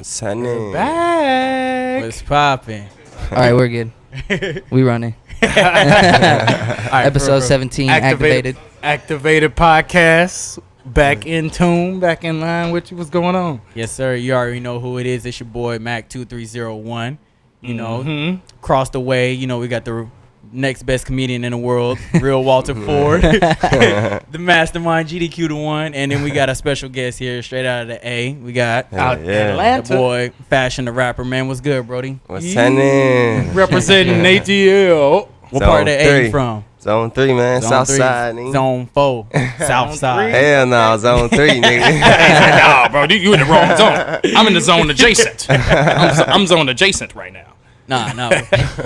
What's happening? Back. What's popping? All right, we're good. We running. Right, Episode 17 activated. Activated podcast. Back in tune. Back in line with you. What's going on? Yes, sir. You already know who it is. It's your boy Mac2301. You know, across the way. You know, we got the next best comedian in the world, real Walter Ford, the mastermind GDQ the one, and then we got a special guest here straight out of the A. We got Out Atlanta. the boy Fashion the rapper. Man, what's good, Brody? What's happening? Representing ATL. What part of the A Zone you from? Zone 3, man. South side, nigga. Zone 4. South side. Hell no, Zone 3, nigga. Nah, bro, you in the wrong zone. I'm in the zone adjacent. I'm zone adjacent right now. Nah.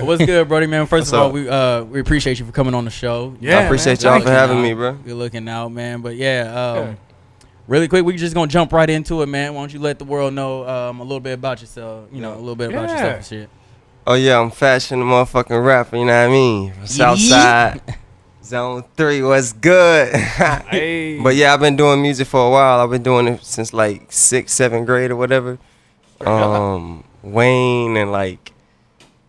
What's good, Brody, man? First of all, we appreciate you for coming on the show. I appreciate y'all for having me, bro. Good looking out, man. But yeah, really quick, we just gonna jump right into it, man. Why don't you let the world know a little bit about yourself? You know, a little bit about yourself and shit. Oh yeah, I'm Fashion the motherfucking rapper, you know what I mean? From South side, Zone 3, what's good? Hey. But yeah, I've been doing music for a while. I've been doing it since like 6th, 7th grade or whatever. Wayne and like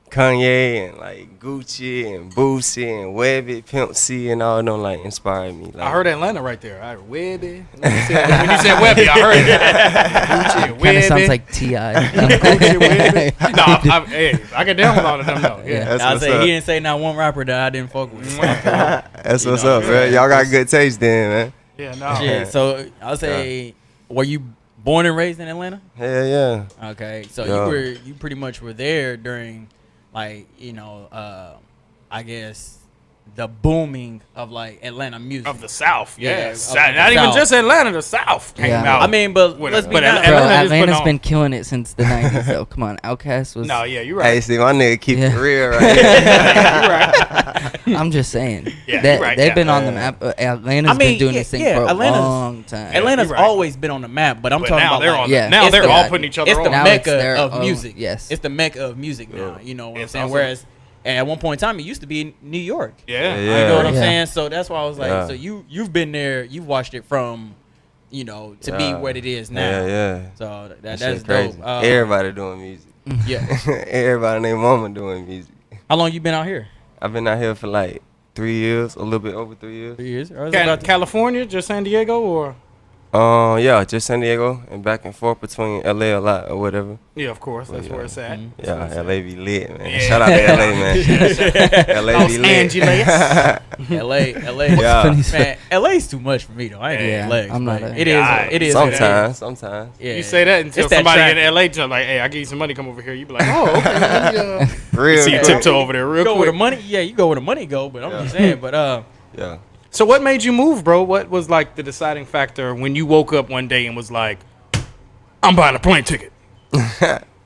Kanye and like Gucci and Boosie and Webby, Pimp C and all them like inspired me. Like, I heard Atlanta right there. I heard Webby. When you said Webby, I heard it. Gucci and Kind of Webby. sounds like T.I. Gucci, Webby. No, I can down with all of them though. Yeah. That's I what's say up. he didn't say not one rapper that I didn't fuck with. That's what's know, up, man. Y'all got good taste then, man. Yeah, no. Yeah, so I'll say, were you born and raised in Atlanta? Hell yeah. Okay, so Yeah. you pretty much were there during, like, you know, I guess the booming of like Atlanta music. Of the South, Yeah, yes. of the Not even South. just Atlanta, the South came Yeah. out. I mean, but With let's it. be But honest. Bro, Atlanta just put Atlanta's on- been killing it since the 90s, though. Come on, Outkast was... No, yeah, you're Hey, right. see, my nigga keep it Yeah. real right here. You're right. I'm just saying. Yeah, That- you're right, They've yeah. been on the map. Atlanta's been doing this thing for a long time. Atlanta's you're right. always been on the map, but I'm But talking now about they're like, on. Yeah. Now It's they're the- all putting each other it's the on. Now it's mecca their of own- music. yes. It's the mecca of music now. You know what I'm It's saying? also- Whereas at one point in time, it used to be in New York. Yeah. Yeah. You know what I'm Yeah. saying? So that's why I was like, Yeah. so you've been there, you've watched it from, you know, to be Yeah. what it is now. Yeah. So That that's shit crazy. dope. Everybody doing music. Yeah. Everybody and their mama doing music. How long you been out here? I've been out here for like 3 years, a little bit over 3 years. 3 years? Or is it about California, just San Diego, or? Yeah, just San Diego and back and forth between LA a lot or whatever. Yeah, of course. That's where it's at. Yeah, LA be lit, man. Yeah. Shout out to LA, man. LA Los be lit. LA, Yeah. Funny man, LA's too much for me though. I ain't Yeah, gonna flex, I'm not but a- it is. Yeah, It is. Sometimes. Yeah. You say that until It's that somebody track. in LA just like, hey, I give you some money, come over here. You be like, oh, okay. Let me, Real see you quick. tiptoe over there You real go where quick. the money. Yeah, you go where the money go. But I'm Yeah. just saying. But Yeah. So what made you move, bro? What was like the deciding factor when you woke up one day and was like, I'm buying a plane ticket?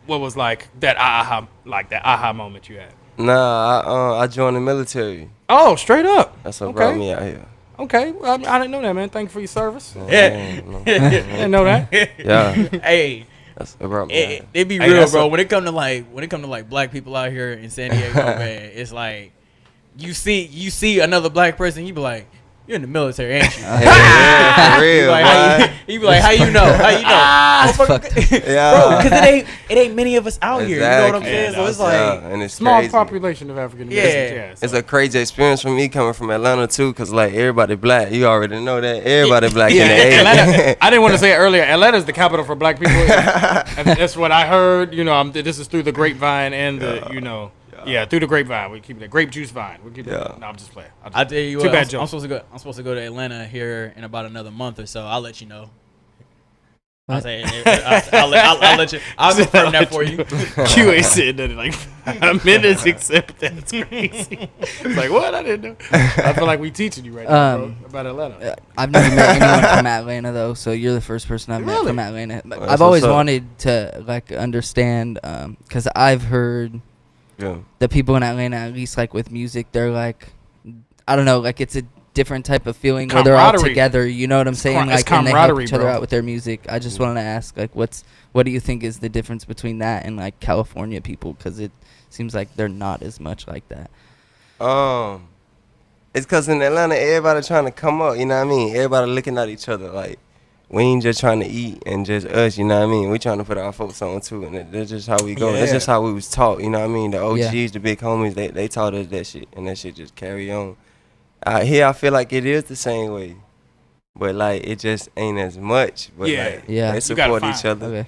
What was like that aha moment you had? Nah, I joined the military. Oh, straight up. That's what Okay. brought me out here. Okay, well, I didn't know that, man. Thank you for your service. Yeah. Didn't know that. Yeah. hey, That's what brought me out here. it be Hey, real, that's bro. a- When it come to like black people out here in San Diego, man, it's like you see another black person, you be like, you're in the military, ain't you? Yeah, for He be real, like, man. he be like, how you know? How you know? fucked. Yeah. Bro, because it ain't many of us out here. You know what I'm Exactly. saying? So it's Yeah, like, Yeah, and it's Small crazy. population of African Americans. Yeah. It's a crazy experience for me coming from Atlanta too, cause like everybody black. You already know that everybody black in the Atlanta. area. I didn't want to say it earlier. Atlanta is the capital for black people. And that's what I heard. You know, this is through the grapevine and the, you know, through the grapevine. We keep it grape juice vine. We keep it. Yeah. No, I'm just playing. I tell you Too what, bad I'm joke. supposed to go to Atlanta here in about another month or so. I'll let you know. I'll What? say I'll let you. I'll confirm that for you. QA said that in like 5 minutes, except that's crazy. It's like, what? I didn't know. I feel like we teaching you right now, bro, about Atlanta. I've never met anyone from Atlanta, though, so you're the first person I've met Really? from Atlanta. But That's I've always what's up. wanted to, like, understand, because I've heard Yeah. the people in Atlanta, at least, like, with music, they're, like, I don't know, like, it's a different type of feeling where they're all Camaraderie. together, you know what I'm saying? it's Like, and they help camaraderie, each other bro. out with their music. I just wanted to ask, like, what do you think is the difference between that and, like, California people? Because it seems like they're not as much like that. It's cause in Atlanta everybody trying to come up. You know what I mean? Everybody looking at each other like we ain't just trying to eat and just us, you know what I mean? We trying to put our folks on too, and that's just how we go. That's Yeah. just how we was taught, you know what I mean? The OGs, Yeah. the big homies, they taught us that shit, and that shit just carry on. Out here, I feel like it is the same way, but like it just ain't as much. But Yeah. like, Yeah. they You gotta support find- each other. Okay.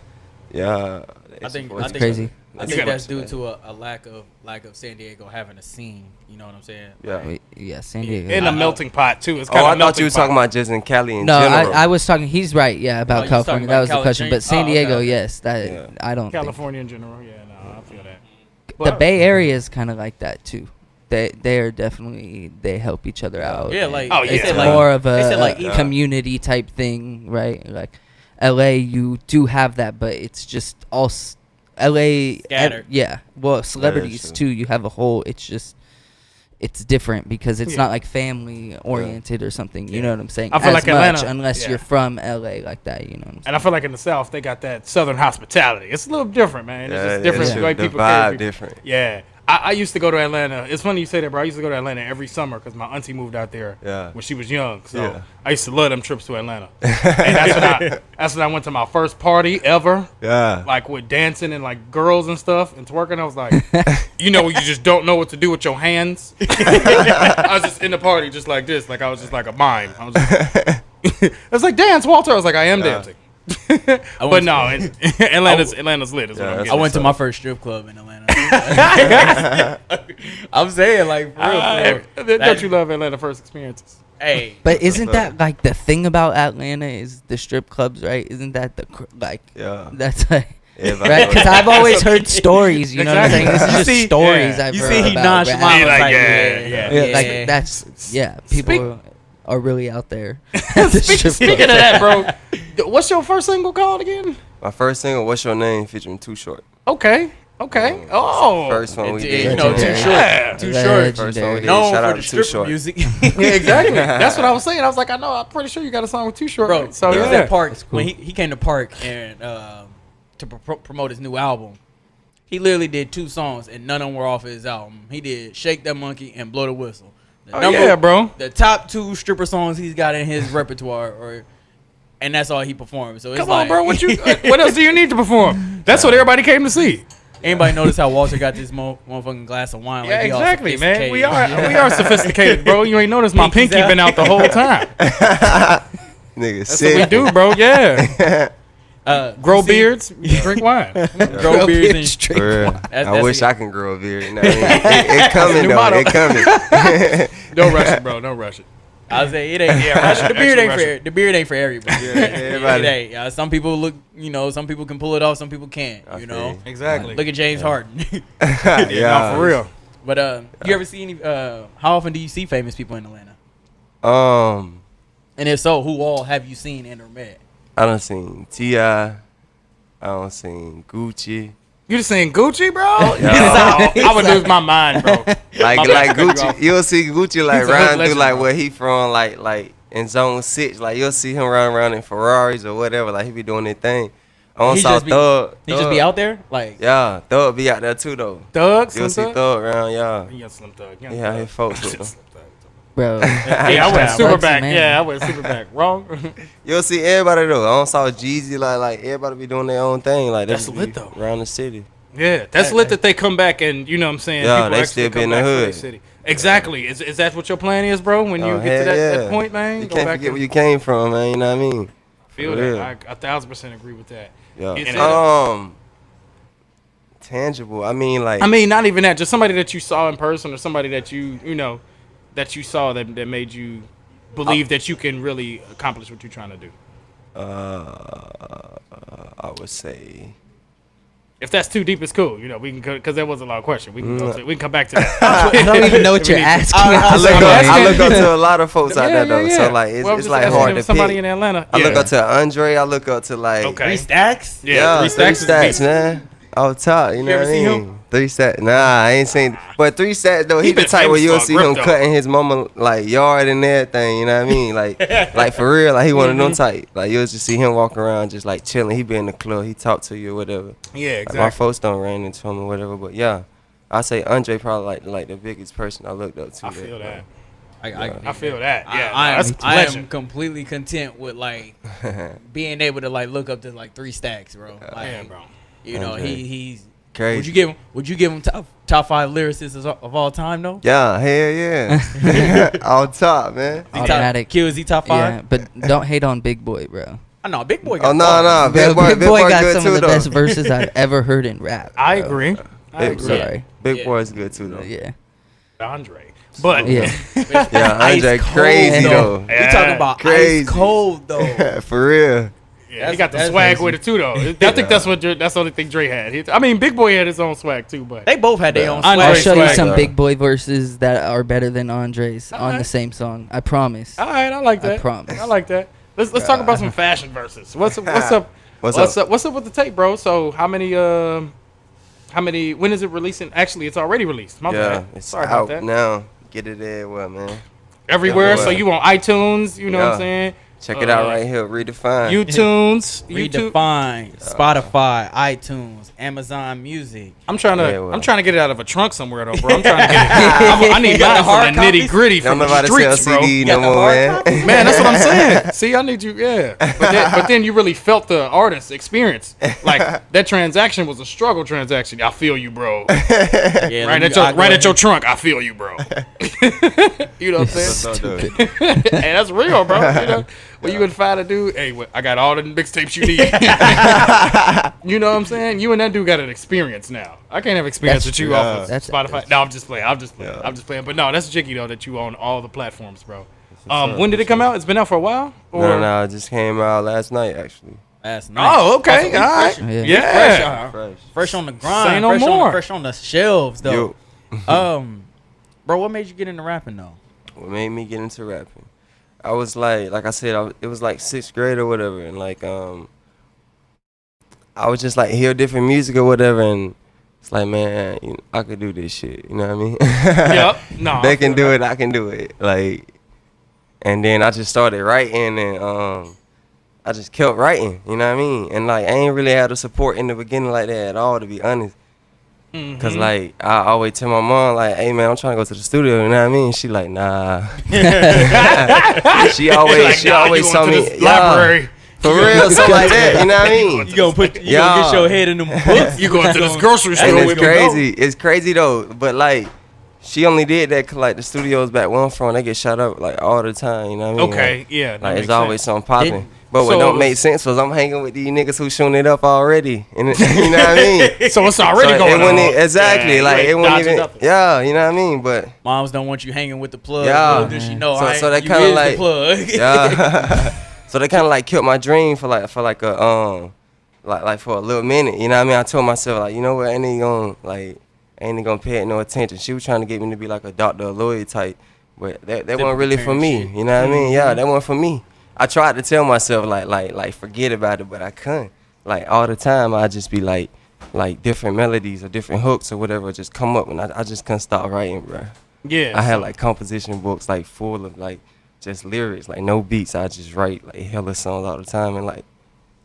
Yeah, they I think support I each think crazy. I You think gotta- that's due to a lack of San Diego having a scene. You know what I'm saying? Yeah. Wait, yeah, San Diego. In a melting pot too. It's Oh, kind I of thought you were talking about just in Cali in No, general. I was talking. He's right. Yeah, Oh, about you was California. talking That about was the question. Cali But San oh, okay, Diego, okay. yes, that think. California in general. Yeah, no, I feel that. The Bay Area is kind of like that too. They are definitely, they help each other out. Yeah, and like Oh, it's yeah. more of They said, like, a even- community type thing, right? Like LA, you do have that, but it's just all LA. Scattered. Yeah, well, celebrities true. too. You have a whole. It's just. It's different because it's Yeah. not like family oriented or something. You know what I'm saying? I feel As like much, Atlanta- unless yeah. you're from LA like that. You know what I'm saying? And I feel like in the South they got that Southern hospitality. It's a little different, man. It's just different true. the way The people carry vibe people. different. Yeah. I used to go to Atlanta. It's funny you say that, bro. I used to go to Atlanta every summer because my auntie moved out there Yeah. when she was young. So Yeah. I used to love them trips to Atlanta. And that's when I went to my first party ever, Yeah. like with dancing and like girls and stuff and twerking. I was like, you know, you just don't know what to do with your hands. I was just in the party just like this. Like I was just like a mime. I was just, it was like, dance, Walter. I was like, I am dancing. But went no, Atlanta's lit. Is what I'm Yeah, getting I went at. to my first strip club in Atlanta. I'm saying like, for real. Don't you love Atlanta first experiences? Hey, But isn't that like the thing about Atlanta is the strip clubs, right? Isn't that the like? Yeah. That's like. Everybody Right, knows because that. I've always heard stories. You know what I'm saying? This is You just see- stories yeah. I've you heard see, he about nonchalant. rap. He was like, like, yeah. Yeah, like that's people are really out there. at the strip Speaking club. of that, bro, what's your first single called again? My first single, What's Your Name, featuring Too Short. Okay. Oh, First one we you did. know, too Legendary. short. Yeah. Too Legendary. short. First one we did. Known Shout for out the to Too stripper Short. music. yeah, exactly. That's what I was saying. I was like, I know. I'm pretty sure you got a song with Too Short. Bro, so he was yeah. at Park That's cool. when he came to Park and to promote his new album. He literally did 2 songs and none of them were off of his album. He did "Shake That Monkey" and "Blow the Whistle." The Yeah, bro. The top 2 stripper songs he's got in his repertoire, and that's all he performed. So it's Come like, on, bro. What else do you need to perform? That's what everybody came to see. Anybody notice how Walter got this motherfucking glass of wine? Yeah, like he all exactly, man. We sophisticated? are sophisticated, bro. You ain't noticed my Pinky's pinky out. been out the whole time. Nigga, That's what we do, bro. Yeah. Grow you see- beards, drink wine. grow beards, and straight. I wish it. I can grow a beard. You know what I mean? It coming new though. motto. It coming. Don't rush it, bro. Don't rush it. I was saying it ain't. Yeah, Russian, the beard ain't Russian. for the beard ain't for everybody. everybody. It ain't. Some people look, some people can pull it off, some people can't. I You feel know, you. Exactly. look at James Harden. Yeah, No, for real. But you ever see any? How often do you see famous people in Atlanta? And if so, who all have you seen and or met? I done seen T.I. I done seen Gucci. You just saying Gucci, bro? Yeah. No, I would lose my mind, bro. Like My bad, cut you Gucci, off. you'll see Gucci like He's a hood riding through legend, like bro. where he from, like in zone 6. Like you'll see him riding around in Ferraris or whatever. Like he be doing their thing. I don't He saw just be- Thug. He just be out there, like Yeah, Thug be out there too though. Thug, You'll see Slim Thug. Thug around, yeah. Yeah, Slim Thug. Yeah, his folks with him. Bro. Yeah, I went H-Town. super Bugsy, back. man. Yeah, I went super back. Wrong. You'll see everybody though. I don't saw Jeezy like everybody be doing their own thing. Like That's they lit, be though. around the city. Yeah, that's lit that they come back and you know what I'm saying. Yeah, people they actually still be come in the back to their hood. City. Exactly. Is that what your plan is, bro? When you Oh, get to hell that yeah. point, man, You go can't back forget and where you came from, man. You know what I mean? feel For that. real. I 1000% agree with that. Yeah. Is it- Tangible. I mean, like. I mean, not even that. Just somebody that you saw in person, or somebody that you know, that you saw that made you believe that you can really accomplish what you're trying to do. I would say. If that's too deep, it's cool. You know, we can because that was a long question. We can we can come back to that. I don't even know what you're asking. I look, I'm up, I asking- look up to a lot of folks out there though. Yeah. So like it's, Well, I'm it's just like asking hard if to somebody pick. in Atlanta. I look up to Andre. I look up to like. Okay. 3 Stacks. Yeah, Three Stacks is stacks, big. man. Off top, you know ever what I see mean? him? 3 stacks. Nah, I ain't seen. But 3 stacks though, he He the been type where famous you'll for a see grip, him though. cutting his mama like yard and everything. You know what I mean? Like for real, like he one of them type. Like you'll just see him walk around just like chilling. He be in the club, he talk to you or whatever. Yeah, Like my exactly. folks don't ran into him or whatever. But yeah, I say Andre probably like the biggest person I looked up to. I feel that. I feel that. Yeah, I am completely content with like being able to like look up to like 3 stacks, bro. Like, yeah, bro. You know, Andre. he's Crazy. Would you give him top 5 lyricists of all time though? Yeah, hell yeah. All top, man. Automatic. Q, is he top 5? Yeah, but don't hate on Big Boy, bro. I know Big Boy. Oh Got no, Big Big Boy got good some too of the though. best verses I've ever heard in rap. I bro. agree. I Big, agree. Sorry. Big Yeah. Boy's good too though. Yeah. Andre. But Yeah. Yeah, Andre Ice cold, crazy though. though. We talking about Crazy. ice cold though. For real. yeah, he got the That's swag crazy. with it too, though. I think that's the only thing Dre had. I mean, Big Boy had his own swag too, but They both had their own Andre I'll swag. show you swag. some Big Boy verses that are better than Andre's on the Alright. same song. I promise. all right, I like I that. promise. I like that. Let's talk about some fashion verses. What's up? What's up? What's up with the tape, bro? So how many? When is it releasing? Actually, it's already released. My Yeah, bad. it's Sorry out about that. now. Get it everywhere, man. Everywhere. Everywhere. So you on iTunes? You know what I'm Yeah. saying? Check it out right here. Redefined. YouTube. Redefined, Spotify, iTunes, Amazon Music. I'm trying to. Yeah, well. I'm trying to get it out of a trunk somewhere though, bro. I'm trying to get it. I need got the mine hard from the copies? nitty gritty Don't from the nobody sell streets, bro. CD got no the more, hard man. copy? Man, that's what I'm saying. See, I need you. Yeah, but then you really felt the artist experience. Like that transaction was a struggle transaction. I feel you, bro. Yeah, Right at your trunk. I feel you, bro. You know what I'm saying? So dope. Hey, that's real, bro. You know, when you would find a dude, hey, I got all the mixtapes you need. You know what I'm saying? You and that dude got an experience now. I can't have experience That's with you true. off of That's- Spotify. No, I'm just playing. Yeah. I'm just playing. But no, that's jiggy though that you own all the platforms, bro. When did it come out? It's been out for a while. No, it just came out last night actually. Last night. Oh, okay. All right. Yeah. Yeah. Fresh. Fresh on the grind. Say no fresh more. fresh on the shelves though. Yo, Bro, what made you get into rapping though? what made me get into rapping? I was like I said, it was like 6th grade or whatever, and like I was just like hear different music or whatever, and it's like, man, I could do this shit. You know what I mean? Yep. No. They can do it, I can do it. Like, and then I just started writing, and I just kept writing. You know what I mean? And like I ain't really had the support in the beginning like that at all, to be honest. Cause like I always tell my mom like, hey man, I'm trying to go to the studio. You know what I mean? She like, nah. she always told me, library. for real, something like that. You know what I mean? You gonna get Yeah. your head in them books? You going to this grocery And store it's with crazy. It's crazy though. But like, she only did that 'cause like the studios back where I'm from, they get shot up like all the time. You know what I mean? Okay. Yeah. that Like makes it's always sense. something popping. Did- But what so- don't make sense was I'm hanging with these niggas who shooting it up already. And you know what I mean? So it's already So going it wouldn't on. exactly. Yeah, like you it ain't wouldn't dodging even. nothing. Yeah, you know what I mean? But Moms don't want you hanging with the plug. Yeah. Little does she know. So they you kinda is like- the plug. yeah. So they kind of like killed my dream for like a like for a little minute. You know what I mean? I told myself like, you know what? Ain't even gonna pay it no attention. She was trying to get me to be like a Dr. Louie type, but that wasn't really for me. parent shit. You know what I mean? Yeah, that wasn't for me. I tried to tell myself like forget about it, but I couldn't. Like all the time, I just be like different melodies or different hooks or whatever just come up, and I just couldn't stop writing, bro. Yeah. I had like composition books like full of like just lyrics, like no beats. I just write like hella songs all the time, and like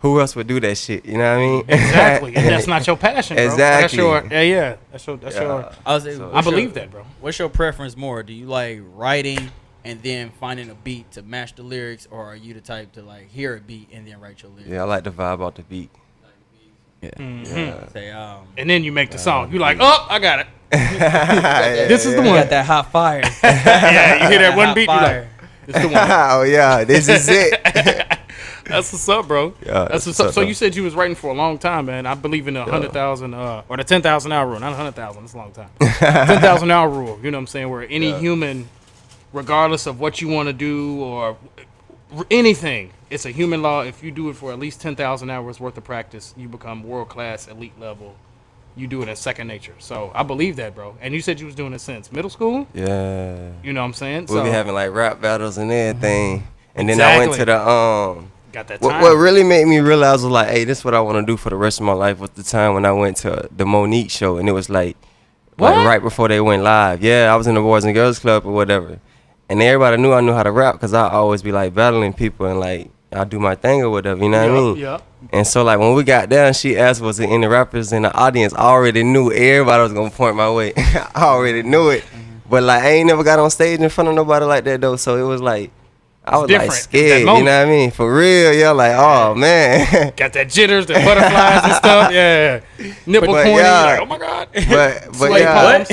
who else would do that shit? You know what I mean? Exactly. And that's not your passion, bro. Exactly. Yeah. That's your. Yeah. I believe that, bro. What's your preference more? Do you like writing and then finding a beat to match the lyrics, or are you the type to like hear a beat and then write your lyrics? Yeah, I like the vibe off the beat. Yeah. Yeah. Say, And then you make the song. You like, oh, I got it. This is the you one. got that hot fire. Yeah, you hear that one Hot beat, you like, fire. it's the one. Oh yeah, this is it. That's what's up, bro. Yeah, That's that's what's up. what's So up. you said you was writing for a long time, man. I believe in the 100,000 or the 10,000 hour rule. Not 100,000. It's a long time. 10,000 hour rule. You know what I'm saying? Where any human, regardless of what you want to do or anything, it's a human law. If you do it for at least 10,000 hours worth of practice, you become world class, elite level. You do it in second nature. So I believe that, bro. And you said you was doing it since middle school. Yeah. You know what I'm saying? We'll So be having like rap battles and everything. And then I went to Exactly. the got that time. what really made me realize was like, hey, this is what I want to do for the rest of my life was the time when I went to the Monique show, and it was like What? right before they went live. Yeah, I was in the Boys and Girls Club or whatever. And everybody knew I knew how to rap because I always be like battling people and like I do my thing or whatever, you know what I mean? Yeah. And so like when we got down, she asked was it any rappers in the audience. I already knew everybody was gonna point my way. I already knew it. But like I ain't never got on stage in front of nobody like that though. So it was like I was different. like It's that scared. You know moment. what I mean? For real, yeah. Like oh man. Got that jitters, the butterflies and stuff. Yeah, nipple But, corny. yeah. Like, oh my god. but Sway yeah. palms.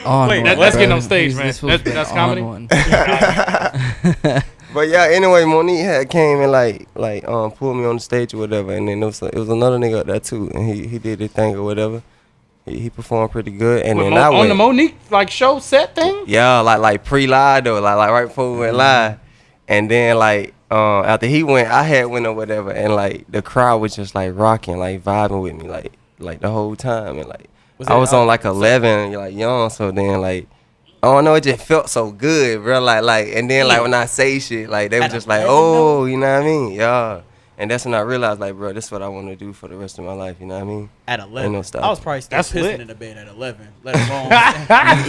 On Wait, one, let's get bro. on stage, man. This fool's been That's on comedy? one. But yeah, anyway, Monique had came and like pulled me on the stage or whatever, and then it was another nigga up there too, and he did his thing or whatever. He performed pretty good, and then I on went the Monique like show set thing. yeah, like pre-live though, like right before we went live, and then like after he went, I had went or whatever, and like the crowd was just like rocking, like vibing with me, like the whole time, and like I was on like 11, like young, so then like. I don't know, it just felt so good, bro. Like, and then like when I say shit, like they were just like, oh, you know what I mean? Yeah. And that's when I realized, like, bro, this is what I want to do for the rest of my life. You know what I mean? At 11, no stop. I was probably still That's pissing lit. in the bed at 11. Let alone.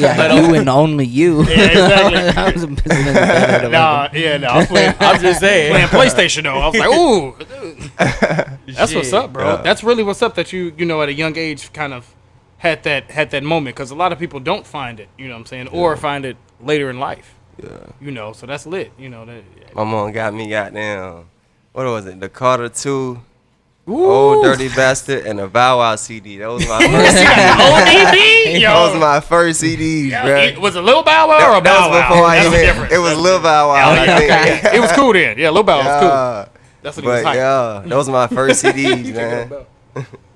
Yeah, you and only you. Yeah, exactly. I was pissing in the bed at Nah, yeah, no. I was playing, I'm just saying. playing PlayStation though. I was like, ooh, dude. That's what's Shit. up, bro. Yeah. That's really what's up. That you know at a young age kind of had that moment, because a lot of people don't find it. You know what I'm saying, or find it later in life. Yeah. You know, so that's lit. You know that. My mom got me goddamn, what was it? The Carter 2, Ooh. Old Dirty Bastard, and the Bow Wow CD. That was my first CD. ODB, That was my first CDs, bro. Was it Lil Bow Wow or That Bow was Wow? before I That's even, different. it was Lil Bow Wow, Oh, I yeah, think. okay, yeah. It was cool then. Yeah, Lil Bow Wow was cool. Yeah. That's what he was But hyped. yeah, those were my first CDs, man.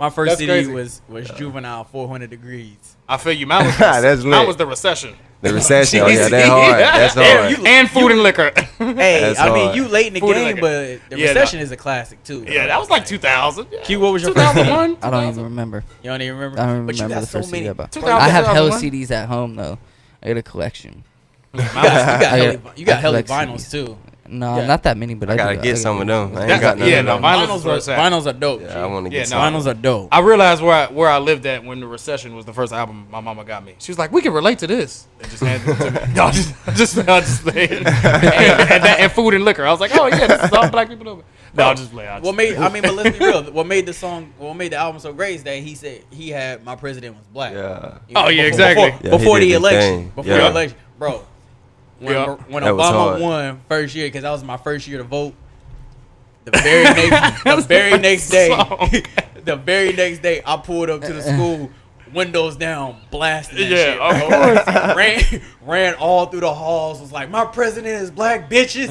My first That's CD crazy. was Juvenile 400 Degrees. I feel you. Mine was, That's mine lit. was the recession. The recession, oh yeah, that hard. That's hard. And food and liquor. Hey, That's I mean, hard. you late in the Food game, and but the Yeah, recession is a classic too. Yeah, that was like 2000. Q, what was your first CD? 2001. I don't even remember. You don't even remember? I don't But you remember got the so first CD many. I bought. 2000, I have hella 2001? CDs at home though. I got a collection. You got I hella collect vinyls CDs. too. No, Yeah. not that many, but I gotta do- get some of them. I ain't That- got none yeah, of no, them. vinyls Vinyls was are where it's at. vinyls are dope. Yeah, I want to Yeah, get no, some. Vinyls are dope. I realized where I lived at when the recession was the first album my mama got me. She was like, "We can relate to this." And just handed it to me. No, just playing. And food and liquor. I was like, "Oh yeah, this is all black people doing." No, I'll just play. But let's be real. What made the album so great is that he said he had My President Was Black. Yeah. You know, Oh, yeah, before- exactly. Before, Yeah, before he the did his election. thing. Before Yeah. the election. Bro, when That was Obama hard. won first year, because that was my first year to vote, the very next day, the very next day, I pulled up to the school, windows down, blasting that Yeah, shit. of bro. ran all through the halls, was like, "My president is black, bitches."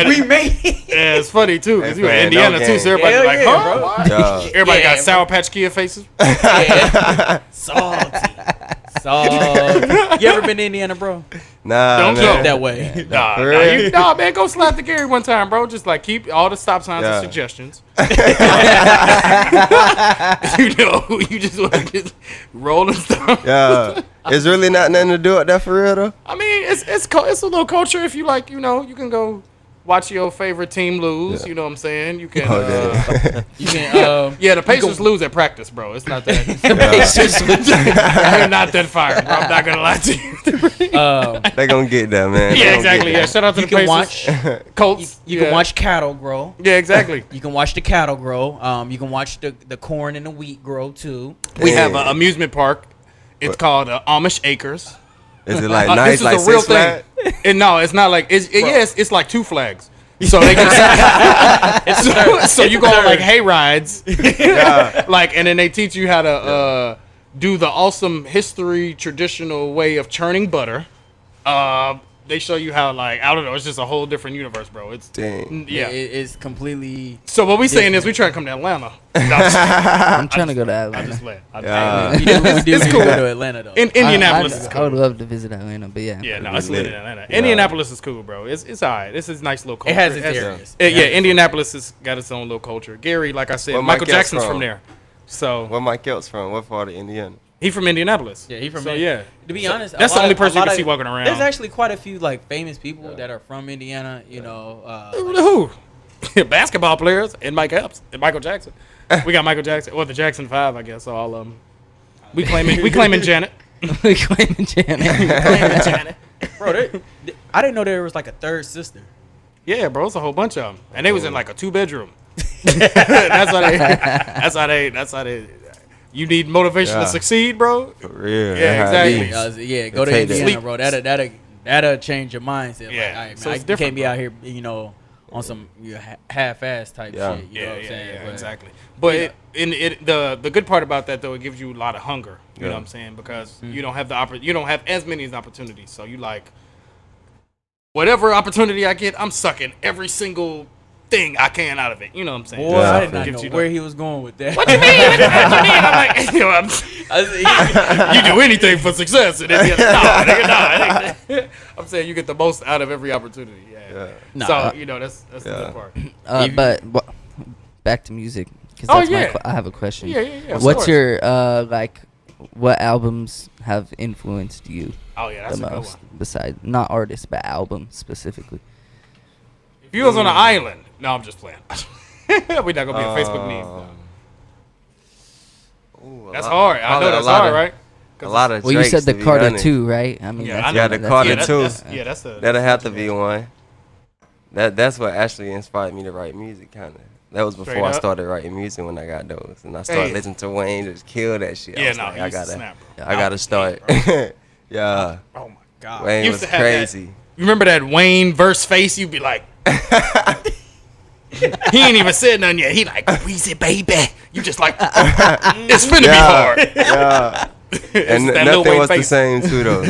We made it. Yeah, it's funny too. 'Cause Hey, you in man, Indiana no too, so game. everybody's Hell like, yeah, "Huh?" bro. What? Yeah. Everybody Yeah, got Sour Patch Kid faces. Yeah. Salty. You ever been to Indiana, bro? Nah, Don't man. go. That way. Nah, man, go slap the Gary one time, bro. Just like keep all the stop signs Yeah. and suggestions. You know, you just want to just roll and stuff. Yeah. It's really not nothing to do with that for real though. I mean, it's a little culture. If you like, you know, you can go watch your favorite team lose. Yeah. You know what I'm saying? You can. Oh, damn. You can. Yeah, the Pacers lose at practice, bro. It's not that. Yeah. They're not that fired, bro. I'm not gonna lie to you. They gonna get that, man. They Yeah, gonna exactly. get Yeah, that. shout out to You the can Pacers. Colts. You Yeah. can watch cattle grow. Yeah, exactly. You can watch the cattle grow. You can watch the corn and the wheat grow too. We have Yeah. an amusement park. It's called Amish Acres. Is it like This nice, is like a real Six thing. Flags? And no, it's not like it's like 2 flags. So they just so you go on like hay rides, like, and then they teach you how to do the awesome history traditional way of churning butter. They show you how, like, I don't know, it's just a whole different universe, bro. It's Dang. yeah. It's completely. So what we saying is we try to come to Atlanta. No, I'm trying to go to I Atlanta. just play. Yeah. We do need to cool. go to Atlanta though. In Indianapolis is I cool. would love to visit Atlanta, but yeah. Yeah, no, It'd it's be lit lit. in Atlanta. Yeah. Indianapolis is cool, bro. It's all right. This is a nice little culture. It has its areas. Yeah, Indianapolis has got its own little culture. Gary, like I said, Where Michael Mike Epps Jackson's from from? there. So Where Mike Kelt's from? What part of Indiana? he from Indianapolis. Yeah, he from. So Indiana. yeah. To be So honest, that's a the lot only of- person a you lot can of- see walking around. There's actually quite a few like famous people that are from Indiana. You know, Who? Basketball players and Mike Epps and Michael Jackson. We got Michael Jackson, or the Jackson 5, I guess. So all of them. We claiming Janet. We claiming Janet. bro, I didn't know there was like a third sister. Yeah, bro, it's a whole bunch of them, and they was in like a 2-bedroom. That's how they. You need motivation to Yeah. succeed, bro. For real. Yeah, That's how it exactly. is. Yeah, go to Take that. Indiana, Sleep. bro. That'll change your mindset. Yeah. Like, all right, man, So it's you different, can't be bro. out here, on some half-ass type Yeah. shit. You know what I'm saying? But- exactly. But Yeah. the good part about that though, it gives you a lot of hunger. You know Yeah. what I'm saying? Because Mm-hmm. you don't have you don't have as many opportunities. So you like whatever opportunity I get, I'm sucking every single thing I can out of it. You know what I'm saying? Boy, Yeah. I did not Gives know you where the- he was going with that. What you mean? What you mean? I'm like, you know, I you do anything for success. And then nigga. I'm saying you get the most out of every opportunity. Yeah. Yeah. Nah. So you know that's the Yeah. good part. If- But back to music. 'Cause Oh, that's yeah. I have a question. Yeah. Of What's course. your like? What albums have influenced you Oh yeah, that's the a good most? one. Besides, not artists, but albums specifically. If you was on an island, no, I'm just playing. We're not gonna be a Facebook meme. No. Ooh, a That's lot- hard. I probably know a that's lot hard, of- right? A lot of Well, you Drakes, said the to be Carter honest. 2, right? I mean, Yeah, that's I know. Yeah, the that's Carter it. too. That's a. That'll have to be one. That's what actually inspired me to write music, kind of. That was before Straight I up. started writing music when I got those, and I started Hey. listening to Wayne just kill that shit. I Yeah, was no, like, he I used to gotta, snap, bro. I gotta start. Yeah, Oh my god. Wayne Used was to have crazy. That, you remember that Wayne verse face? You'd be like, he ain't even said nothing yet. He like, Weezy baby. You just like, it's finna be hard. Yeah, and that Lil nothing Wayne was the face. same too, though.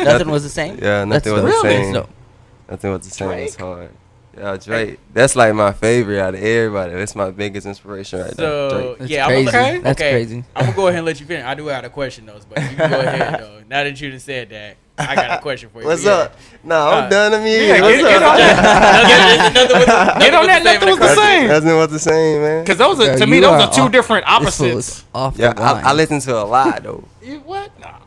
Nothing was the same. Yeah, nothing That's was the dope. same. That's dope. Nothing was the same. It's Drake? hard. Yeah, Drake. That's like my favorite out of everybody. That's my biggest inspiration right there. So Drake. That's yeah, crazy. Okay. That's crazy. I'm gonna go ahead and let you finish. I do have a question though, but you can go ahead though. Now that you just said that, I got a question for you. What's Yeah. up? No, I'm done. I mean, Yeah, what's get up? on that. Nothing was Get on that. Nothing was the same. Nothing was the same, man. Because those are, Bro, to me, you those are two off- different This fool opposites. is off Yeah, the line. I listen to a lot though. You what? Nah.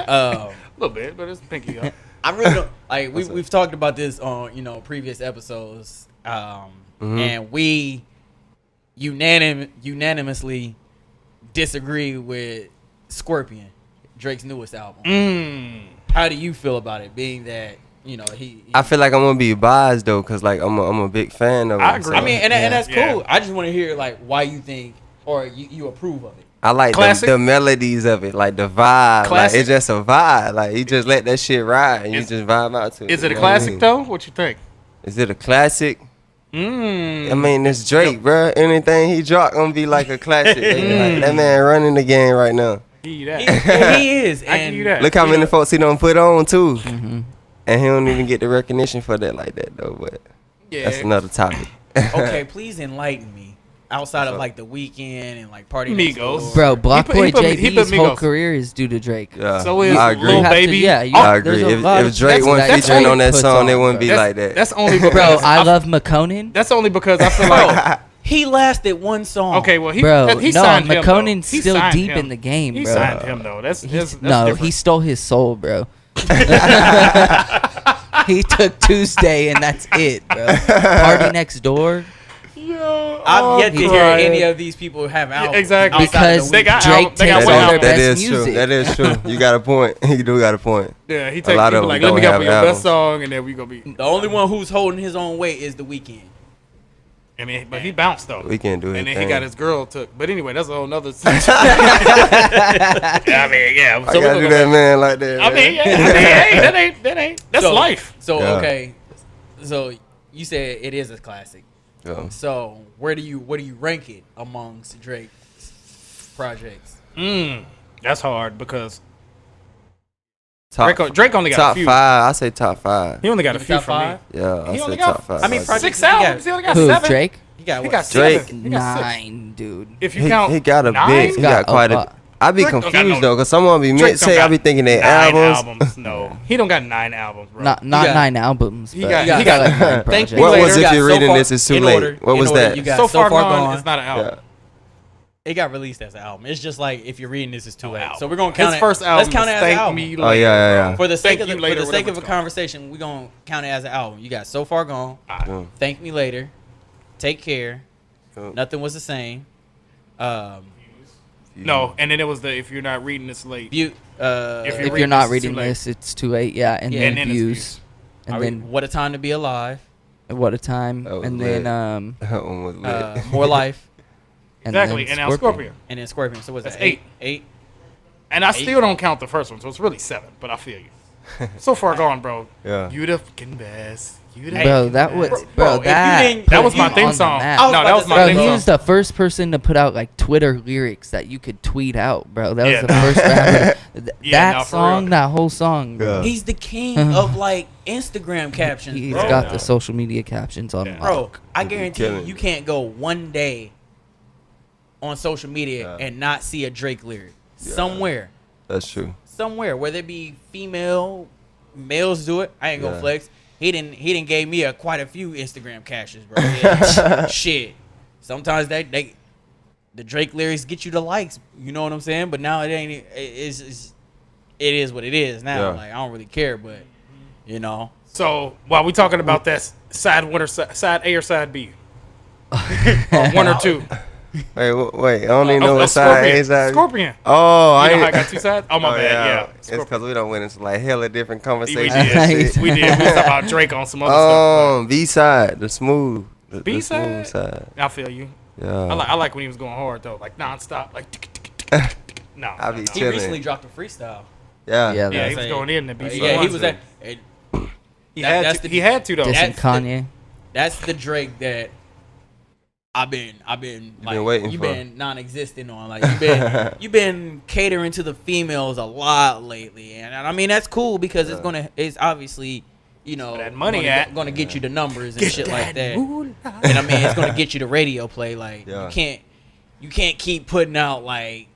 Um, A little bit, but it's pinky up. I really don't like. What's up? We've talked about this on previous episodes, Mhm. and we unanimously disagree with Scorpion, Drake's newest album. How do you feel about it? Being that he I feel like I'm gonna be biased though, cause like I'm a big fan of it. I agree. I mean, and that's cool. Yeah. I just want to hear like why you think or you approve of it. I like Classic? the melodies of it, like the vibe. Like Classic? it's just a vibe. Like you just let that shit ride and you Is- just vibe out to it. Is it you a know what I classic mean? though? What you think? Is it a classic? I mean, it's Drake, Yo. bro. Anything he drop gonna be like a classic. Like, that man running the game right now. Give you that. He is. I give you that. Look how You many know- folks he done put on too, Mhm. and he don't even get the recognition for that like that though. But Yeah. that's another topic. Okay, please enlighten me. Outside of like the weekend and like party Next Migos. Door. Bro, Block put- Boy he put JB's whole Migos. career is due to Drake. Yeah, So is I Lil agree. You have to- Baby. yeah, you- I there's agree. a lot If of Drake tracks wasn't that featuring Drake on that puts song, it on, wouldn't be bro. like that. That's only Bro, because I love McConan. That's only because I feel like He lasted one song. okay, well he Bro, he no, signed him, though. McConan's He still signed deep him. in the game, He bro. signed him though. That's No, different. he stole his soul, bro. He took Tuesday and that's it, bro. Party Next Door. Yo, I've yet to hear crying. any of these people have albums. exactly. outside of Because the They got weekend. Drake album- they got takes one all their album. That best is true. music. That is true. You got a point. You do got a point. Yeah, he A takes lot people of like, them let me don't help have you your albums. best song, and then we gonna be. The only one who's holding his own weight is the weekend. I mean, but he bounced though. We can't do And then anything. he got his girl took. But anyway, that's a whole nother. I mean, yeah. I So gotta do that, man, like that. I mean, man. yeah. I mean, hey, that ain't. That's So- life. So Yeah. okay, so you said it is a classic. Yeah. So where do you rank it amongst Drake's projects? That's hard because Top, Drake only got a top few. 5. I say top 5. He only got a Top few from me. five? Yeah, I He say only top got. 5. I mean, Like, Project- 6 he got- albums. He only got Who, 7. Drake? He got He what? got Drake. 7. He got 6. 9, dude. If you he, count, he got a 9? big. He got Got quite a a. lot. I be Drake don't got confused no- though, cause someone be Drake mid don't say I got be thinking they 9 albums. No, he don't got 9 albums, bro. Not got- 9 albums. He but got- he he got- like 9 Thank projects. Me What Later. was You if got you're So reading Far- this is too in late? order- What in was order, that? you got So Far Gone is not an Yeah. album. It got released as an album. It's just like if you're reading this is too late. album. So we're gonna count His it. first album. Let's count it is as an Thank album. Me Later. Oh, yeah. bro. For the sake Thank of You the, Later, for the sake whatever of a it's called. conversation, we're gonna count it as an album. You got So Far Gone, Yeah. Thank Me Later, Take Care, Yeah. Nothing Was the Same. No, and then it was the If You're Not Reading This Late. View. If If reading you're not this, it's reading too late. this, it's too late. Yeah, and Yeah, then and then it's views. And then What a Time to Be Alive. What a Time. That was And lit. then That one was lit. More Life. Exactly, then and now Scorpion. And then Scorpion. So what's That's that? 8. 8. And I still don't count the first one, so it's really 7. But I feel you. So far gone, bro. Yeah. You the fucking best. You the Bro, fucking that best. was Bro, if you didn't- That was my put him theme on the song. map. I was No, about that to was say, my Bro, theme he song. was the first person to put out like Twitter lyrics that you could tweet out, bro. That was Yeah, the nah. first rapper. Yeah, nah, That for song, real. that whole song, bro. Yeah. He's the king of like Instagram captions, He's bro. got Yeah. the social media captions on Yeah. Bro, lock. I He be guarantee you, killing you it. can't go one day on social media Yeah. and not see a Drake lyric Yeah. somewhere. That's true. Somewhere, whether it be female, males do it. I ain't gonna Yeah. flex. He didn't gave me quite a few Instagram captions, bro. Yeah, shit. Sometimes the Drake lyrics get you the likes. You know what I'm saying? But now it ain't. It is what it is now. Yeah. Like I don't really care, but you know. So while we talking about that side 1 or side A or side B, or 1 or 2. Wait. I don't even know what side A side. Scorpion. Oh, You know ain't- how I got 2 sides? Oh my bad. Yeah. It's Scorpion. because we don't went into like hella different We conversations. did. and shit. We did. We was talking about Drake on some other stuff. B side, the smooth. The B-side? smooth side. But I feel you. Yeah. I like when he was going hard though, like nonstop, like. No. I no, be no. He chilling. recently dropped a freestyle. Yeah. Yeah, Yeah, he that's was going in the beat. Yeah, he was at. He That- had that's to. the- He had to though. dissing That's the- Kanye. That's the Drake that I've been like waiting you've for. been non-existent on. Like you've been catering to the females a lot lately, and I mean that's cool because it's obviously That money gonna get you the numbers and Get shit like that. moolah. And I mean it's gonna get you the radio play. Like Yeah. you can't keep putting out like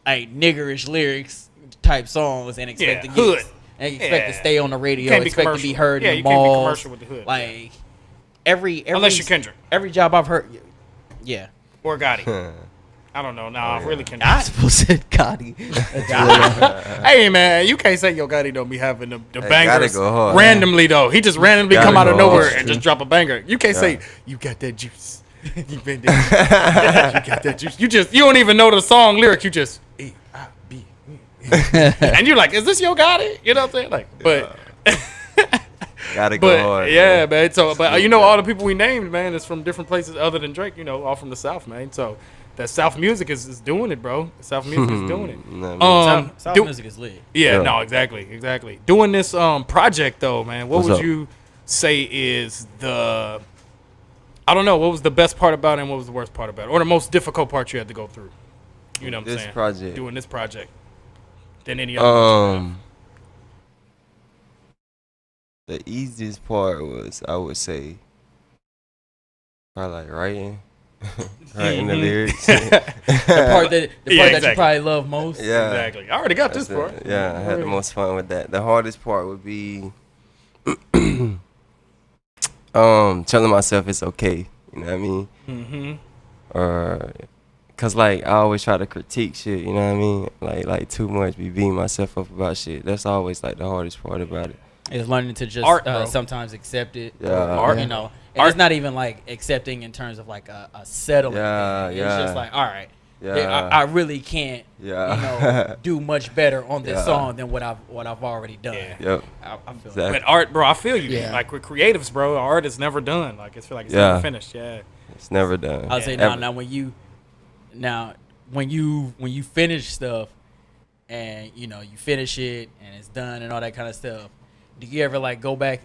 niggerish lyrics type songs and expect Yeah, to hood. get and expect to Yeah. stay on the radio, Can't be expect to commercial. be heard Yeah, in you the can't be malls. commercial with the hood. Like every Unless you're Kendrick every job I've heard, yeah. or Gotti. I don't know. Nah, really Kendrick. I- People said Gotti. Hey man, you can't say Yo Gotti don't be having the Hey, bangers Gotti go hard. randomly though. He just randomly Gotti come out of go nowhere hard. and just drop a banger. You can't say Yeah. you got that juice. You been there. You got that juice. You don't even know the song lyric. You just A-I-B. And you're like, is this Yo Gotti? You know what I'm saying? Like, but Gotta go but hard. yeah, bro. man. So, but all the people we named, man, is from different places other than Drake. All from the South, man. So that South music is doing it, bro. South music is doing it. Nah, man. South do- music is lit. Yeah, Yeah. no, exactly. Doing this project though, man, what What's would up? you say is I don't know, what was the best part about it and what was the worst part about it? Or the most difficult part you had to go through? You know what I'm This saying? project. Doing this project than any other. The easiest part was, I would say, probably like writing the lyrics. The part that you exactly. probably love most. Yeah. Exactly. I already got this That's part. it. Yeah, I had the most fun with that. The hardest part would be telling myself it's okay. You know what I mean? Mm-hmm. Or cause like I always try to critique shit. You know what I mean? Like too much, be beating myself up about shit. That's always like the hardest part about it. It's learning to just Art, bro. sometimes accept it. Yeah. Art. And Art. it's not even like accepting in terms of like a settling. Yeah, thing. yeah. It's just like, all right, Yeah. I really can't, Yeah. do much better on this Yeah. song than what I've already done. Yeah. Yep. I feel Exactly. But art, bro, I feel you. Yeah. Like with creatives, bro, art is never done. Like I feel like it's Yeah. never finished. Yeah. It's never done. I'll say Ever. now when you finish stuff and you finish it and it's done and all that kind of stuff, do you ever like go back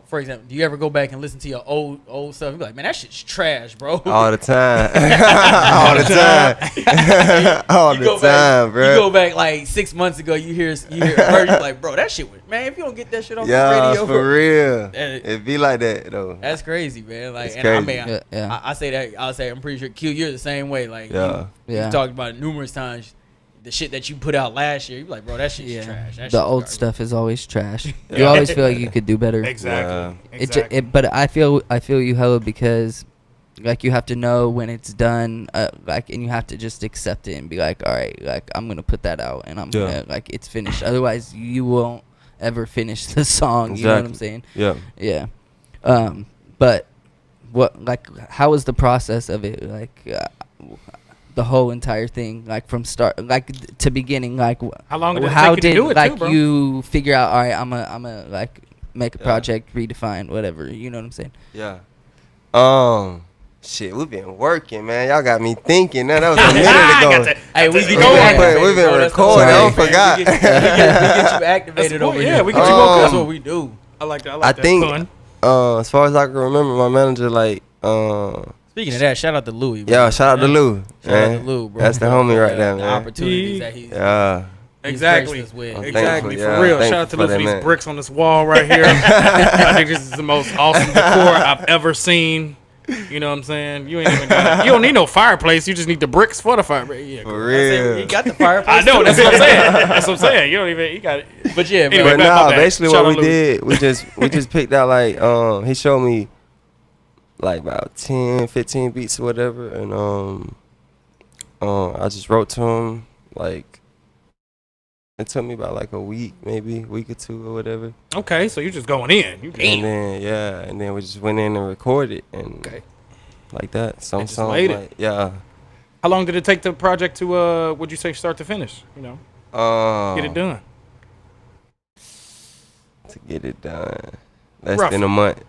for example, do you ever go back and listen to your old stuff and be like, man, that shit's trash, bro? All the time. All the time. All You the go back- time, bro. You go back like 6 months ago, you hear a verse, you're like, bro, that shit was, man, if you don't get that shit off the Yeah, radio, for real. That- It be like that though. that's crazy, man. Like, It's and I crazy. mean, Yeah. I say that, I'll say, I'm pretty sure Q, you're the same way. Like, Yeah. Yeah. you talked about it numerous times. The shit that you put out last year, you be like, bro, that shit's Yeah. trash. That The shit's old garbage. stuff is always trash. You Yeah. always feel like you could do better. Exactly. Yeah. Exactly. But I feel you hella because like you have to know when it's done, like, and you have to just accept it and be like, all right, like I'm gonna put that out and I'm Yeah. gonna like it's finished. Otherwise, you won't ever finish the song. You know what I'm saying? Yeah. Yeah. But how was the process of it? Like the whole entire thing, like from start, like to beginning, like How long did it how take you to did do it, like too, bro? you figure out? All right, I'm a like make a Yeah. project, redefine whatever. You know what I'm saying? Yeah. Shit, we've been working, man. Y'all got me thinking. That was a minute ago. Hey, we get you Go ahead. activated, We've been bro. That's the recording. whole I thing, man. forgot. We get you activated That's over cool. here. Yeah, we get you woke That's up. what we do. I like that. I I like that. think, Fun. as far as I can remember, my manager, like, Speaking of that, shout out to Louie. yeah, shout out to Lou. Shout out man. to Lou, bro. That's the for, homie right uh, there, the man. opportunities that he's Yeah. Exactly. graced us with. I'm Exactly, thankful, for yeah. real. Thankful Shout out to for Lou that, for these man. bricks on this wall right here. I think this is the most awesome decor I've ever seen. You know what I'm saying? You ain't even got. You don't need no fireplace. You just need the bricks for the fireplace. Yeah, For cool. real. He got the fireplace. I know. too. That's what I'm saying. That's what I'm saying. You don't even. You got it. But yeah, bro. Anyway, But back nah, my bad. basically Shout what out we Lou. did, we just picked out like he showed me like about 10, 15 beats or whatever, and I just wrote to him like it took me about like a week or two or whatever, Okay, so you just going in. You and then we just went in and recorded and like that. Some And just songs, laid it. like, yeah. How long did it take the project to? Would you say start to finish? You know, get it done. To get it done, less Roughly. than a month.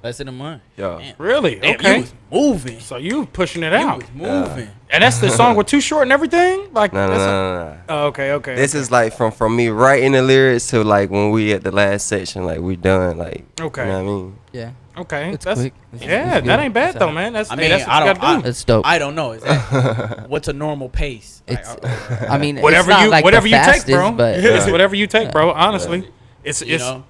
Less than a month. Yeah. Damn. Really? Damn, Okay. You was moving. So you pushing it You out, was moving. and that's the song with Too Short and everything. Like, No. Oh, okay. This is like from me writing the lyrics to like when we at the last section, like we done, like Okay. you know what I mean? Yeah. okay. It's That's quick. yeah. It's That good. ain't bad It's though, all- man. That's I hey, mean, that's what I you don't. gotta do. It's dope. I don't know. Is that what's a normal pace? Like, It's. I mean, Whatever it's not you like whatever the you take, fastest, bro. But It's whatever you take, bro. Honestly, it's You know?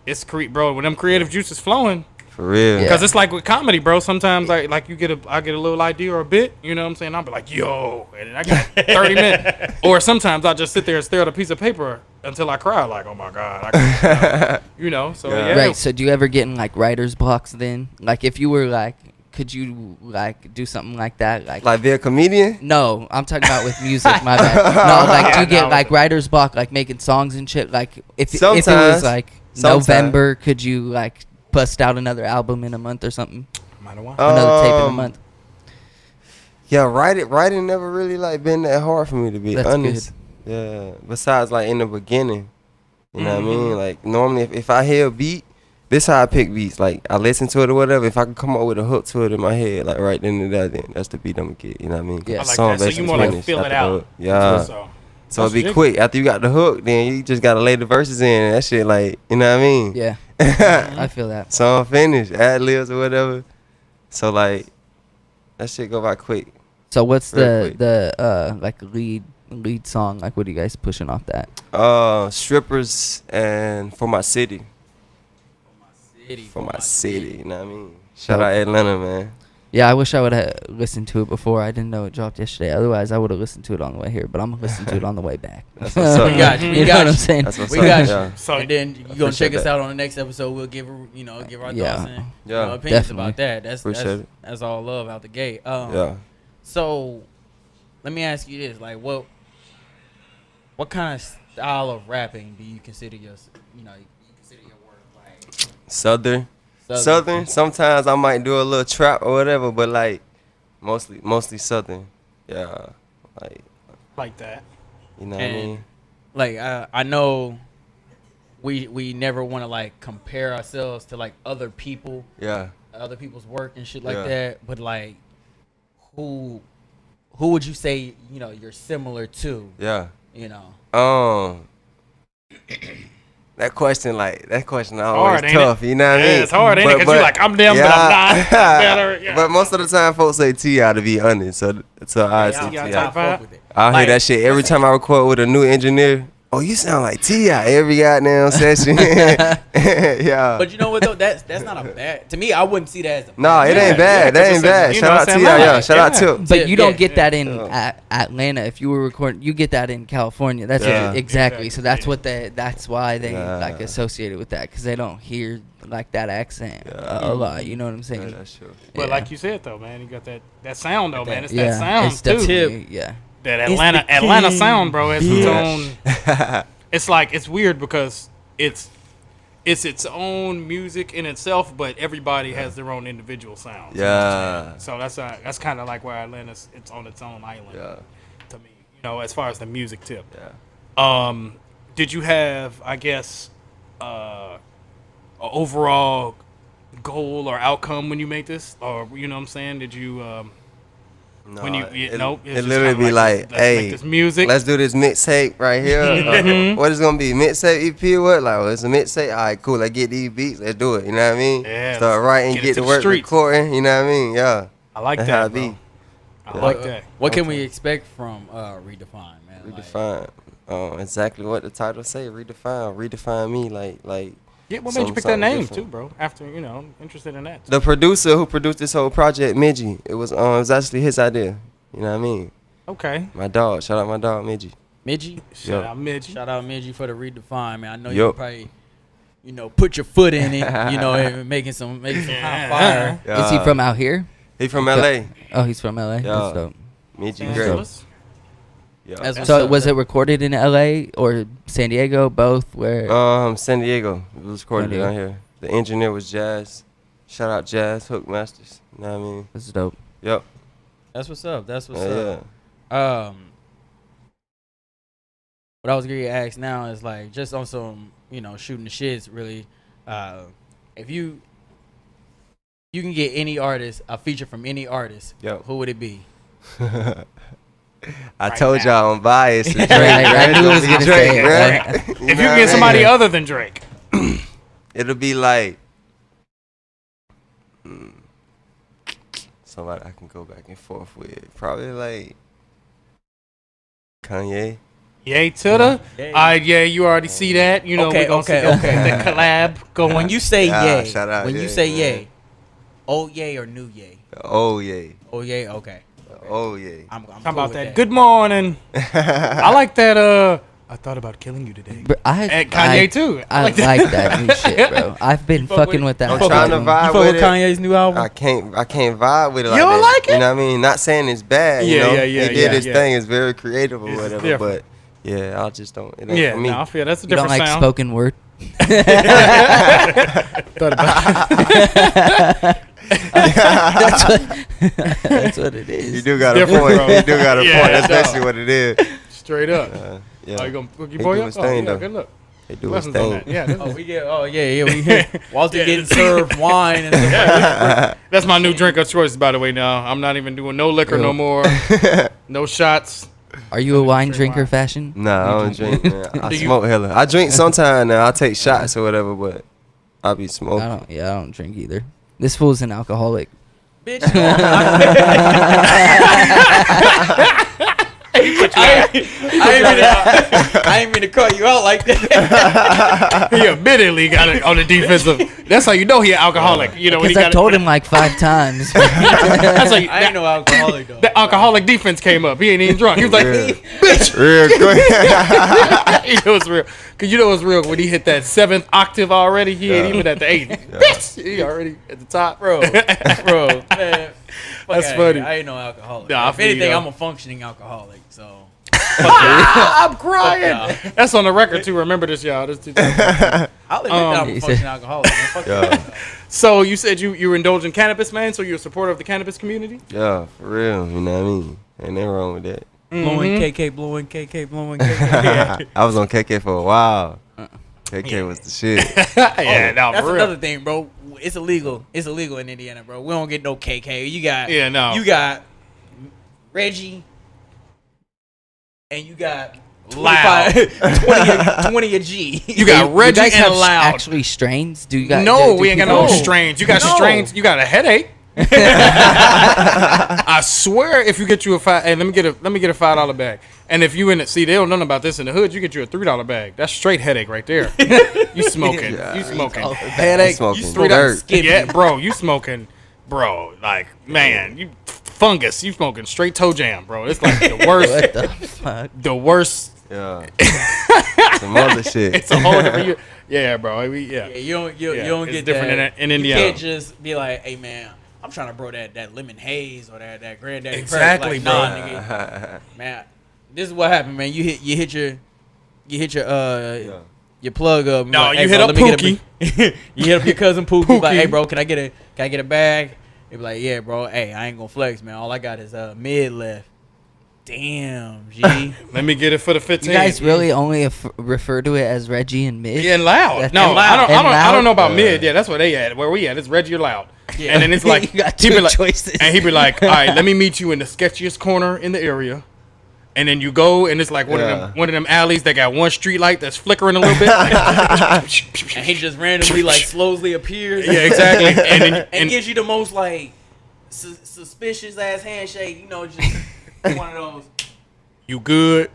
bro. When them creative juices flowing, For real. Yeah. because it's like with comedy, bro. Sometimes I get a little idea or a bit, you know what I'm saying? I'll be like, yo, and then I got 30 minutes. Or sometimes I just sit there and stare at a piece of paper until I cry, like, oh my god, you know. So Yeah. yeah, Right. So do you ever get in like writer's blocks then? Like if you were like, could you like do something like that? Like be a comedian? No, I'm talking about with music. My bad. No, like do you get no. like writer's block, like making songs and shit? Like if it Sometimes. was like Sometimes. November, could you like bust out another album in a month or something? Might have won. Another tape in a month. Yeah, writing never really like been that hard for me, to be That's honest. Yeah. Besides like in the beginning. You know what I Mm-hmm. mean? Like normally if I hear a beat, this how I pick beats. Like I listen to it or whatever. If I can come up with a hook to it in my head, like right then and there, then that's the beat I'm gonna get. You know what I mean? 'Cause Yeah. I the like song that. So you basically more like finished feel after it the out. hook. Yeah. So So That's it'd be ridiculous. quick. After you got the hook, then you just gotta lay the verses in. And that shit, like, you know what I mean? Yeah, Mm-hmm. I feel that. Song finished, ad libs or whatever. So like, that shit go by quick. So what's Real quick. the like lead song? Like what are you guys pushing off that? Strippers and For My City. City, For My City, you know what I mean? Shout out Atlanta, man. Yeah, I wish I would have listened to it before. I didn't know it dropped yesterday. Otherwise, I would have listened to it on the way here. But I'm gonna listen to it on the way back. That's what's up. We got you. We You know got what I'm you. saying? That's what's We up. got you. Yeah. So And then you gonna appreciate check us that. out on the next episode. We'll give our Yeah. thoughts and Yeah, opinions definitely. about that. That's Appreciate it. that's all love out the gate. Yeah. So, let me ask you this: like, what kind of style of rapping do you consider you consider your work like Southern. Sometimes I might do a little trap or whatever, but like, mostly Southern. Yeah. like that. You know what I And, mean? like, I know we never want to like compare ourselves to like other people's work and shit like Yeah. that. But like, who would you say you're similar to? Yeah. You know. That question Hard, always ain't tough. You know what I mean? Yeah, it's hard, ain't it? 'Cause you like, I'm them, but I'm not. I'm better. Yeah. But most of the time, folks say T.I. to be honest. So I say T.I. T.I. type vibe. with it. I hear Like, that shit every time I record with a new engineer. Oh, you sound like T.I. every goddamn session. Yeah. But you know what though? That's not a bad. To me, I wouldn't see that as a No, it bad. ain't bad. Yeah, That 'cause ain't it's bad. you Shout know out what I'm T.I. saying? Yeah, Like, shout out yeah. Tip. But you don't Yeah. get that in Yeah. Atlanta. If you were recording, you get that in California. That's Yeah. exactly. So that's Exactly. that's why they Yeah. like associated with that because they don't hear like that accent Yeah. a lot. You know what I'm saying? Yeah, that's true. But Yeah. like you said though, man, you got that sound though, man. It's Yeah, that sound it's too. definitely- Yeah. That It's Atlanta the sound, bro, has its king, own. It's like it's weird because it's its own music in itself, but everybody has their own individual sounds. Yeah. So that's kind of like where Atlanta's it's on its own island Yeah. to me. As far as the music tip. Yeah. Did you have, I guess, a overall goal or outcome when you make this, or you know what I'm saying? Did you? No, When it it's literally just be kinda like, let's hey, make this music. let's do this mixtape right here. What is gonna be mixtape EP or what? Like, well, it's a mixtape. All right, cool. Let's get these beats. Let's do it. You know what I mean? Yeah, Start writing, get get into to the work, streets. recording. You know what I mean? Yeah. I like That's how that, it be. bro. I like that. What can we expect from Redefine, man? Redefine. Exactly what the title say. Redefine me. Like. Yeah, what made you pick that something name different. too, bro? After I'm interested in that. The producer who produced this whole project, Midgie, it was actually his idea. You know what I mean? Okay. My dog. Shout out my dog, Midgie. Midgie? Shout out Midge. Shout out Midgie for the Redefine, man. I know you Yup. probably, put your foot in it, and making some hot fire. Is he from out here? He from LA. Oh, he's from LA. Yeah. That's dope. Midgie Los great. Angeles? Yeah. That's what's So up. was it recorded in LA or San Diego? Both? Where? San Diego. It was recorded San Diego. down here. The engineer was Jazz. Shout out Jazz Hook Masters. You know what I mean? That's dope. Yep. That's what's up. That's what's Yeah. up. What I was going to ask now is like just on some, shooting the shits really. If you can get any artist, a feature from any artist, Yep. who would it be? I told y'all I'm biased. Drake, I knew it was gonna say it, right? right? If you can get somebody other than Drake. It'll be like somebody I can go back and forth with. Probably like Kanye. Yay to the. Yay. Yeah, you already see that. You know, Okay, we gonna okay, see the- okay. The collab going. When you say Yeah, yay, shout out, when you yay, say man. yay, old yay or new yay? Oh yeah. Oh yay, okay. Oh yeah. I'm Talking cool about with that. Good morning. I like that. I thought about killing you today. But And Kanye too. I like that new shit, bro. I've been fuck fucking with- with that. I'm fuck trying to with- vibe You fuck with with it. Kanye's new album? I can't vibe with it like You don't that. like it? You know what I mean? Not saying it's bad. Yeah, you know? yeah, yeah, He did yeah, his yeah. thing. It's very creative or It's whatever. different. But yeah, I just don't. It ain't Yeah, for me. no, I feel that's a You don't different like sound. spoken word? Thought about That's what it You is. do got a Different, point. bro. You do got a Yeah, point. That's no. basically what it is. straight up. Yeah. Oh, you gonna hook your He boy do up? his Oh, thing, yeah, though. good luck. They do his Lessons on thing. that. Yeah, this is- Yeah. Walter Yeah. getting served wine and stuff. that's my new drink of choice, by the way. Now I'm not even doing no liquor no Real. more, no shots. Are you a wine Drink drinker wine. fashion? Nah, I don't drink, man. I Do you- smoke hella. I drink sometime now. I take shots or whatever, but I be smoking. I don't drink either. This fool's an alcoholic. Bitch, I ain't mean to call you out like that. He admittedly got it on the defensive. That's how you know he an alcoholic. You know when he Because I got told him like 5 times. That's how you, I ain't no alcoholic though. the alcoholic defense came up. He ain't even drunk. He was like, Real. bitch. Real quick. You know it's real. Cause you know it's real when he hit that 7th octave already. He ain't even at the 8th. Bitch, he already at the top, bro, man. That's Fuck funny. I ain't no alcoholic. Nah, I If feel you, anything, though. I'm a functioning alcoholic. So I'm crying. y'all. That's on the record too. Remember this, y'all. This 2000. I'll admit that I'm a He said- functioning alcoholic. Man. Fuck Yeah. that. So you said you were indulging cannabis, man. So you're a supporter of the cannabis community. Yeah, for real. You know what I mean? Ain't nothing wrong with that. Blowing KK, blowing KK, blowing KK. I was on KK for a while. KK was the shit. Yeah, no, That's for real. another thing, bro. It's illegal. It's illegal in Indiana, bro. We don't get no KK. You got Yeah, no. You got Reggie, and you got Loud. 20 a G. You got You Reggie guys have and Loud. actually strains? Do you guys? No, do we ain't got people- no strains. You got No. strains. You got a headache. I swear, if you get you a five, hey, let me get a $5 bag. And if you in it, see, they don't know about this in the hood. You get you a $3 bag. That's straight headache right there. You smoking? Yeah. You smoking? Oh, Headache? smoking You $3. dirt. Yeah, bro. You smoking, bro? Like, man, you fungus. You smoking straight toe jam, bro. It's like the worst. What the fuck? The worst. Yeah. Some other shit. It's a whole different. Yeah, bro. Yeah. Yeah, you don't it's get different that. in Indiana. You can't just be like, hey man, I'm trying to bro that lemon haze or that granddaddy Exactly, Perk. bro. Like, nah, nigga, man. This is what happened, man. You hit your plug up. No, Like, you hey, hit bro, up let me get Pookie. you hit up your cousin Pookie. Like, Pookie. hey bro, can I get a bag? They be like, yeah, bro. Hey, I ain't gonna flex, man. All I got is mid left. Damn, G. Let me get it for the 15. You guys really only refer to it as Reggie and Mid? Yeah, and Loud. That's- No, and I don't. Loud. I don't know about Mid. Yeah, that's where they at. Where we at? It's Reggie or Loud. Yeah. And then it's like You got he'd two be like, choices. and he'd be like, all right, let me meet you in the sketchiest corner in the area. And then you go, and it's like one of them alleys that got one street light that's flickering a little bit. And he just randomly like slowly appears. Yeah, exactly. And then And gives you the most like suspicious ass handshake. You know, just one of those. you good?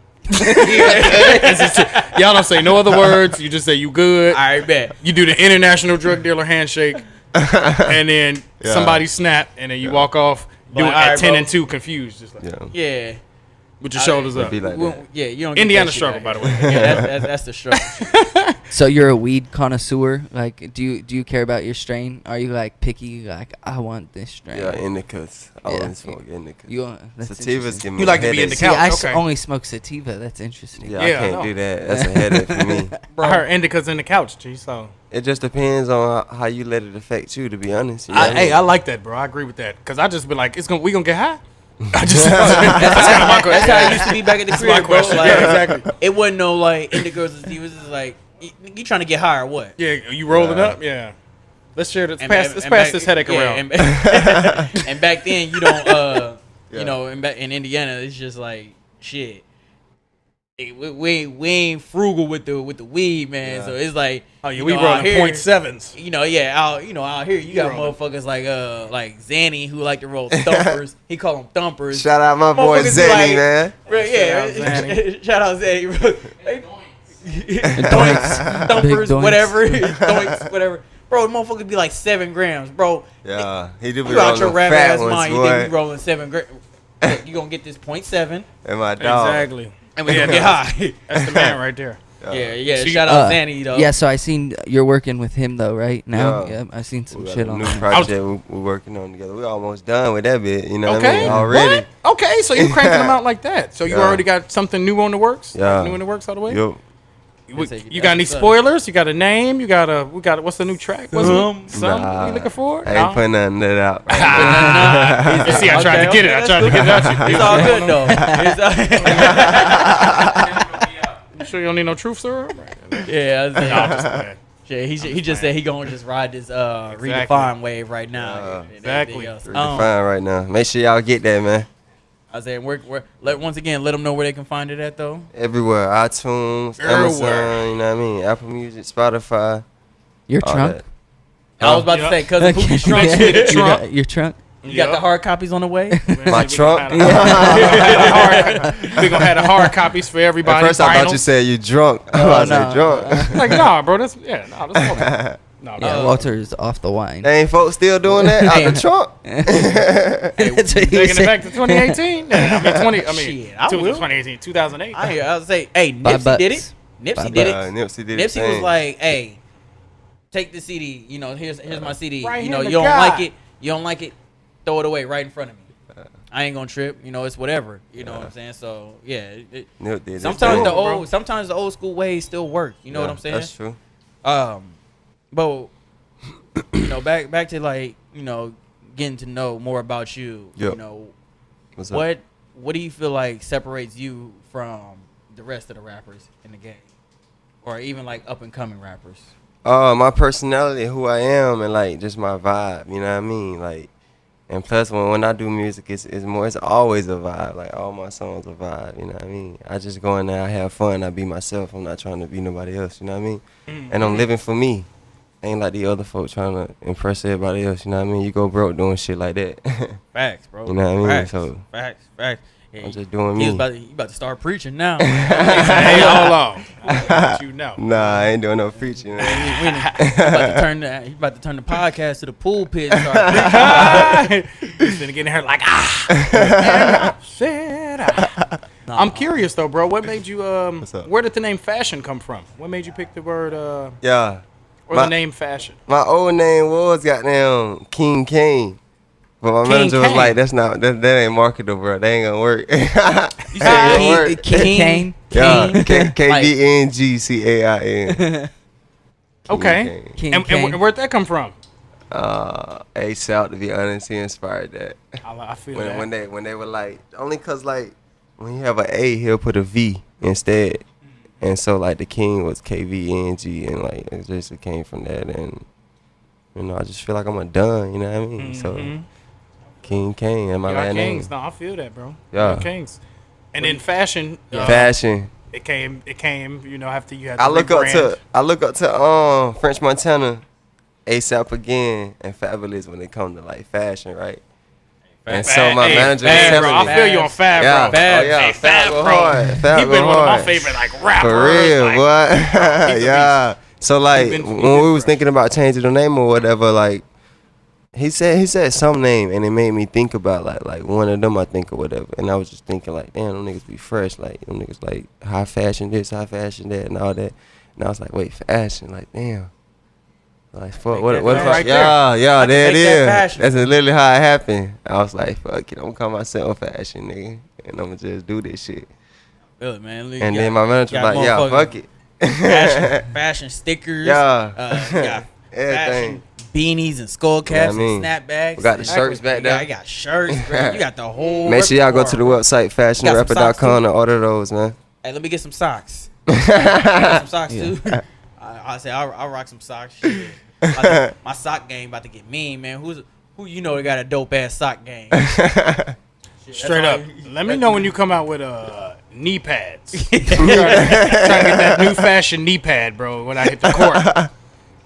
Y'all don't say no other words. You just say you good. All right, bet. You do the international drug dealer handshake, and then somebody snap, and then you walk off doing Like, all at right, 10 bro. and 2 confused, just like Yeah. with your shoulders It'd up. be like Well, that. yeah, you don't get Indiana that shit struggle, out by the here. way. Yeah, that's the struggle. So you're a weed connoisseur? Like, do you care about your strain? Are you like picky? Like, I want this strain. Yeah, indicas. I Yeah. always smoke indicas. You want, that's Sativas interesting. give me You like to be in the headaches. See, couch. I Okay. only smoke sativa. That's interesting. Yeah, Yeah, I I can't know. do that. That's a headache for me. I heard indicas in the couch, G. So It just depends on how you let it affect you. To be honest, you know what I hey, mean? I like that, bro. I agree with that because I just be like, we gonna get high. I just that's kind of my question. That's how it used to be back at the That's my crib, bro. question. Like, Yeah, exactly. It wasn't no like indicas and sativas. It was like you trying to get high or what? Yeah, you rolling up? Yeah. Let's share this. Let's pass back- this headache yeah, around. And back then, you don't, Yeah. you know, in Indiana, it's just like shit. We ain't frugal with the weed, man. Yeah. So it's like, Oh yeah, you we know, out rolling here, .7s. You know, out here, you got rolling. motherfuckers like Zanny who like to roll thumpers. He call them thumpers. Shout out my boy Motherfuckers be Zenny, like- man. Right, yeah, Shout out Zanny. shout out Zanny. bro. Doinks. Thumpers, Big doinks. whatever, doinks, whatever. Bro, the motherfucker be like 7 grams, bro. Yeah, he do be You out rolling your them rap fat ass ones, mind. You think boy. you rolling 7 grams? Look, you gonna get this 0.7, And my dog. Exactly. and we gonna get high. That's the man right there. Yeah. She- Shout out Zanny though. Yeah, so I seen you're working with him though, right now. Yeah. Yeah, I seen some We got shit a on new that. project we're working on together. We almost done with that bit. You know what I Okay. mean? Already. What? Okay, so you cranking them out like that. So you Yeah. already got something new on the works? Yeah. Like new in the works all the way? Yup. You got any spoilers? You got a name? We got what's the new track? What's Some. Some? What you looking for? I ain't putting none of that out. Right Ah. You see, I tried to get it. I tried to get it out you. It's all good though. You sure you don't need no truth, sir? Yeah, I was No, I'm just playing. yeah, he just said he gonna just ride this redefine wave right now. and exactly. everything else. Pretty fine right now. Make sure y'all get that, man. I was saying, once again, let them know where they can find it at though. Everywhere. iTunes, Everywhere. Amazon, you know what I mean? Apple Music, Spotify. Your all trunk? that. I was about to Yep. say, cousin Poopy's trunk. Yeah. You the trunk. Your trunk? got the hard copies on the way. My trunk? We're gonna have the hard copies for everybody. At first I thought vinyl. you said you drunk. I Oh, was no. like, drunk. Like, nah, bro. That's okay. No, Yeah, Walter is off the wine. They ain't folks still doing that out the trunk? That's what he Taking it said. back to 2018. Shit, I will. 2018, 2008. I was say, hey, Buy Nipsey did butts. it. Nipsey Buy did it. Nipsey did Nipsey was thing. like, hey, take the CD. You know, here's my CD. Right You here know, in you the don't guy. like it. You don't like it. Throw it away right in front of me. I ain't gonna trip. You know, it's whatever. You know what I'm saying? So yeah. Nip did his Sometimes thing. sometimes the old school ways still work. You know what I'm saying? That's true. But you know, back to like, you know, getting to know more about you. Yep. You know, What's up? what do you feel like separates you from the rest of the rappers in the game, or even like up and coming rappers? My personality, who I am, and like just my vibe. You know what I mean? Like, and plus when I do music, it's always a vibe. Like all my songs are vibe. You know what I mean? I just go in there, I have fun, I be myself. I'm not trying to be nobody else. You know what I mean? And I'm living for me. Ain't like the other folks trying to impress everybody else. You know what I mean? You go broke doing shit like that. Facts, bro. You know what I mean? Facts, So- facts. Yeah, I'm just doing he me. was about to start preaching now. Hey, hold on. I'll let you know. Nah, I ain't doing no preaching. He about to turn the podcast to the pulpit. And start preaching. He's gonna get in here like shit. I'm curious though, bro. What made you What's up? where did the name fashion come from? What made you pick the word Yeah. or My- the name fashion? My old name was goddamn King Kane. But my King manager was Kane. like, that ain't marketable, bro. That ain't gonna work. You It said ain't work. Kane. Yeah, Kane. KBNGCAIN. Okay. King And Kane. where'd that come from? A South, to be honest, he inspired that. I feel When they were like, only cause like when you have an A, he'll put a V instead. And so like the King was KVNG, and like it just came from that. And you know, I just feel like I'm a done. You know what I mean? So King Kane and my last name. Kings. No, I feel that, bro. Yeah. Kings. And then fashion. Fashion. It came. You know, after you had. I look up to French Montana, ASAP again, and Fabulous when it comes to like fashion, right? And so my manager was telling bro, me, I feel you on Fab, yeah, bro. oh yeah, Hey, Fab go bro. hard. Fab He go been one of my hard. favorite like rappers. For real, like, what? Yeah. So like He been when we was fresh. thinking about changing the name or whatever, like he said some name, and it made me think about like one of them, I think, or whatever. And I was just thinking like, damn, them niggas be fresh, like them niggas like high fashion this, high fashion that, and all that. And I was like, wait, fashion, like damn. Like fuck, what if right yeah, there it Make that is. fashion. That's literally how it happened. I was like, fuck it, I'm gonna call myself fashion, nigga, and I'm gonna just do this shit. Really, man. Look, And you then got- my manager you was got like, yeah, motherfucking fuck it. fashion stickers. Yeah. Yeah. Everything. Fashion beanies and skull caps I mean, and snapbacks. we got the and- shirts back there. You got shirts, bro. You got the whole. Make sure y'all go to the repertoire. website got some socks, fashionrapper.com too? and order those, man. Hey, let me get some socks. You got some socks too. I say I'll rock some socks. Shit. My sock game about to get mean, man. Who you know that got a dope ass sock game? Shit, Straight that's up. all Let me know when you come out with knee pads. trying to get that new fashion knee pad, bro. When I hit the court,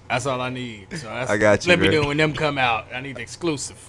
that's all I need. So that's, I got you, Let me bro. know when them come out. I need exclusive.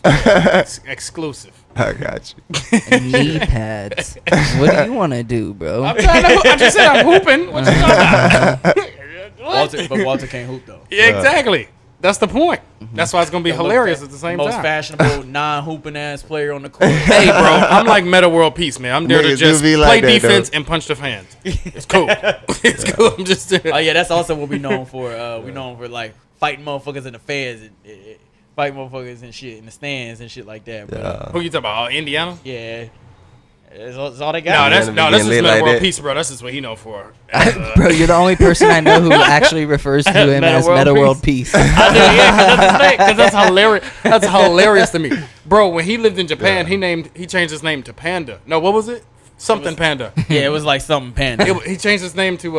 Exclusive. I got you. Knee pads. What do you want to do, bro? I'm trying to. I just said I'm hooping. What you talking about? What? Walter can't hoop though. Yeah, exactly. That's the point. That's why it's gonna be hilarious at the same Most time. fashionable non-hooping ass player on the court. Hey, bro, I'm like Meta World Peace, man. I'm there to Niggas just do be play like that, defense though. and punch the fans. It's cool. It's cool. I'm just. Oh yeah, that's also what we known for. We known for like fighting motherfuckers in the feds, and fighting motherfuckers and shit in the stands and shit like that. But, Yeah. Who you talking about? Indiana? yeah, that's all they No, got. that's Indiana just be getting Meta lit like World that. Peace, bro. That's just what he know for. Bro, you're the only person I know who actually refers to him Meta as World Meta World Peace. I do, yeah, because that's hilarious. That's hilarious to me, bro. When he lived in Japan, he changed his name to Panda. No, what was it? Something Panda. Yeah, it was like something panda. He changed his name to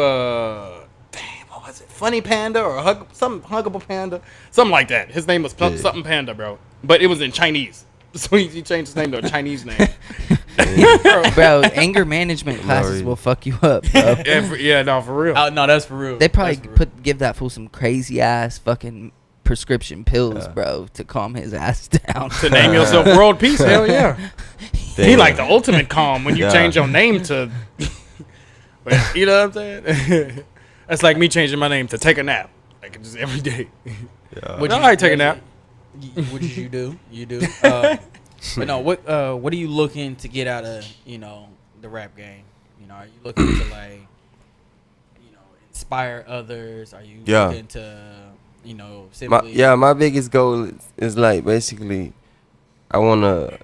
damn, what was it? Funny Panda or some huggable Panda, something like that. His name was something Panda, bro. But it was in Chinese, so he changed his name to a Chinese name. Bro, anger management classes will fuck you up, bro. Yeah, for real. Oh, no, that's for real. They probably That's for real. give that fool some crazy ass fucking prescription pills, bro, to calm his ass down. To name yourself World Peace, hell yeah. He Damn. like the ultimate calm when you Yeah. change your name to. But you know what I'm saying? That's like me changing my name to Take a Nap, like just every day. Yeah. Would All right, take a nap. What did you do? You do. But no, what are you looking to get out of the rap game? Are you looking to like inspire others? Are you Yeah. looking to simply My biggest goal is like basically, I wanna,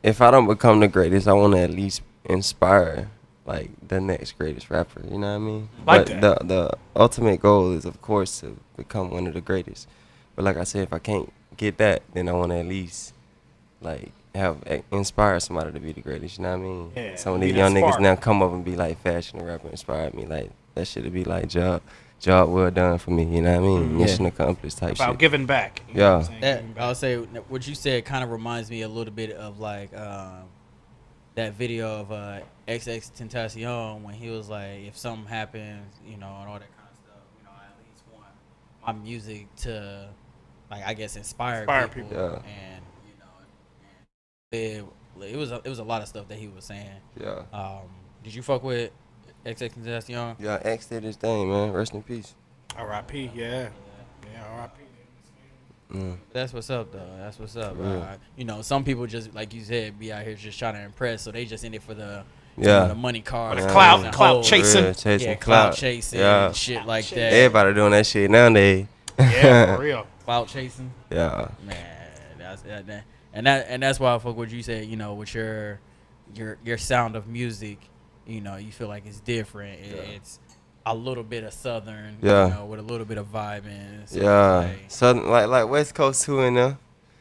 if I don't become the greatest, I wanna at least inspire like the next greatest rapper. You know what I mean? Like but that. the ultimate goal is of course to become one of the greatest. But like I said, if I can't get that, then I wanna at least like inspire somebody to be the greatest. You know what I mean? Yeah, Some of be these that young niggas spark. now come up and be like fashion and rapper inspired me. Like that shit'd be like job well done for me. You know what I mean? Mhm. Mission accomplished type About shit. giving back. You know Yeah. what I'm saying? that Giving I back. would say what you said kind of reminds me a little bit of like that video of XX Tentacion when he was like, if something happens, and all that kind of stuff, I at least want my music to, like, I guess, inspire people. Yeah. And it was a lot of stuff that he was saying. Yeah. Did you fuck with XX Tentacion? Yeah, X did his thing, man. Rest in peace. R.I.P. Yeah. Yeah, R.I.P. That's what's up, though. That's what's up. Yeah. Some people just, like you said, be out here just trying to impress, so they just in it for the Yeah. the money card, Or the Yeah. clout and clout hoes. chasing. Real, chasing Yeah, clout clout. chasing, Yeah. and shit like that. Everybody doing that shit nowadays. Yeah, for real. Clout chasing, Yeah. man. That's why I fuck what you said. With your sound of music, you feel like it's different. It's a little bit of southern, Yeah. with a little bit of vibe in. So Yeah. like, Southern, like West Coast too in there.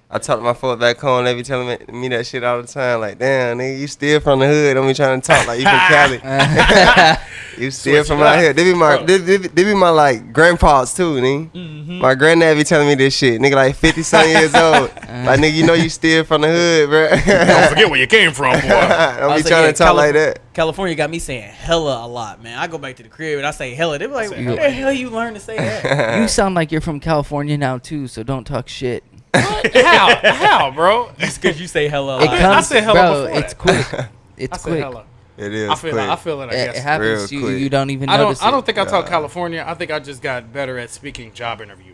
I talk to my folks back home. They be telling me that shit all the time. Like, damn, nigga, you still from the hood. Don't be trying to talk like you from Cali. You still from out here. They be my like grandpas too, nigga. Mm-hmm. My granddad be telling me this shit. Nigga like 50-something years old. Like, nigga, you know you still from the hood, bro. Don't forget where you came from, boy. Don't be trying to talk like that. California got me saying hella a lot, man. I go back to the crib and I say hella. They be like, where the hell you learn to say that? You sound like you're from California now too, so don't talk shit. What? How, bro? Just because you say hella a It lot. I said hella bro, before it's that. quick. It's I said quick. hella. It is. I feel it. I It guess. happens to Real you. quick. You don't even I notice don't. I don't it. think I talk California. I think I just got better at speaking job interview.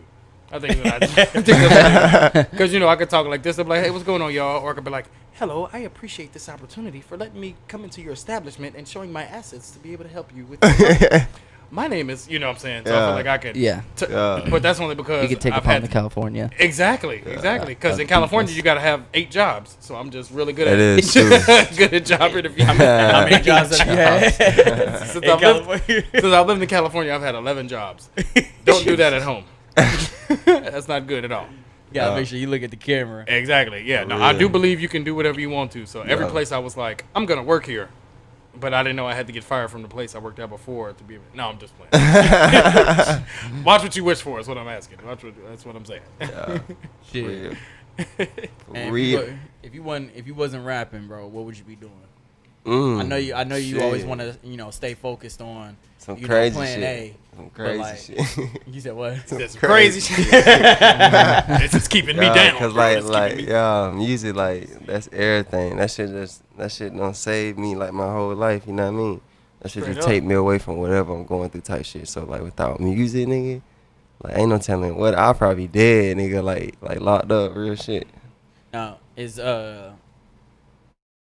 I think that because I could talk like this. I'm like, hey, what's going on, y'all? Or I could be like, hello, I appreciate this opportunity for letting me come into your establishment and showing my assets to be able to help you with. My name is, you know what I'm saying? So I feel like I could. Yeah. But that's only because You can take I've upon had the California. Exactly. Because in California you got to have 8 jobs. So I'm just really good It at is, too. good at job interview. How many jobs have you had? Since in California? I've lived in California, I've had 11 jobs. Don't do that at home. That's not good at all. You gotta make sure you look at the camera. Exactly. Yeah. No, I do believe you can do whatever you want to. So every place I was like, I'm gonna work here, but I didn't know I had to get fired from the place I worked at before to be. No, I'm just playing. Watch what you wish for is what I'm asking. That's what I'm saying. Shit. And Real. if you wasn't rapping, bro, what would you be doing? Mm, I know you shit. always want to stay focused on Some you crazy know, plan shit. A. Some but, crazy like, shit. You said what? That's crazy shit. It's just keeping me down. Cause bro. It's keeping me- music that's everything. That shit don't save me like my whole life. You know what I mean? That shit Straight just up. take me away from whatever I'm going through type shit. So like without music, nigga, like ain't no telling what I'll probably be dead, nigga. Like locked up, real shit. Now is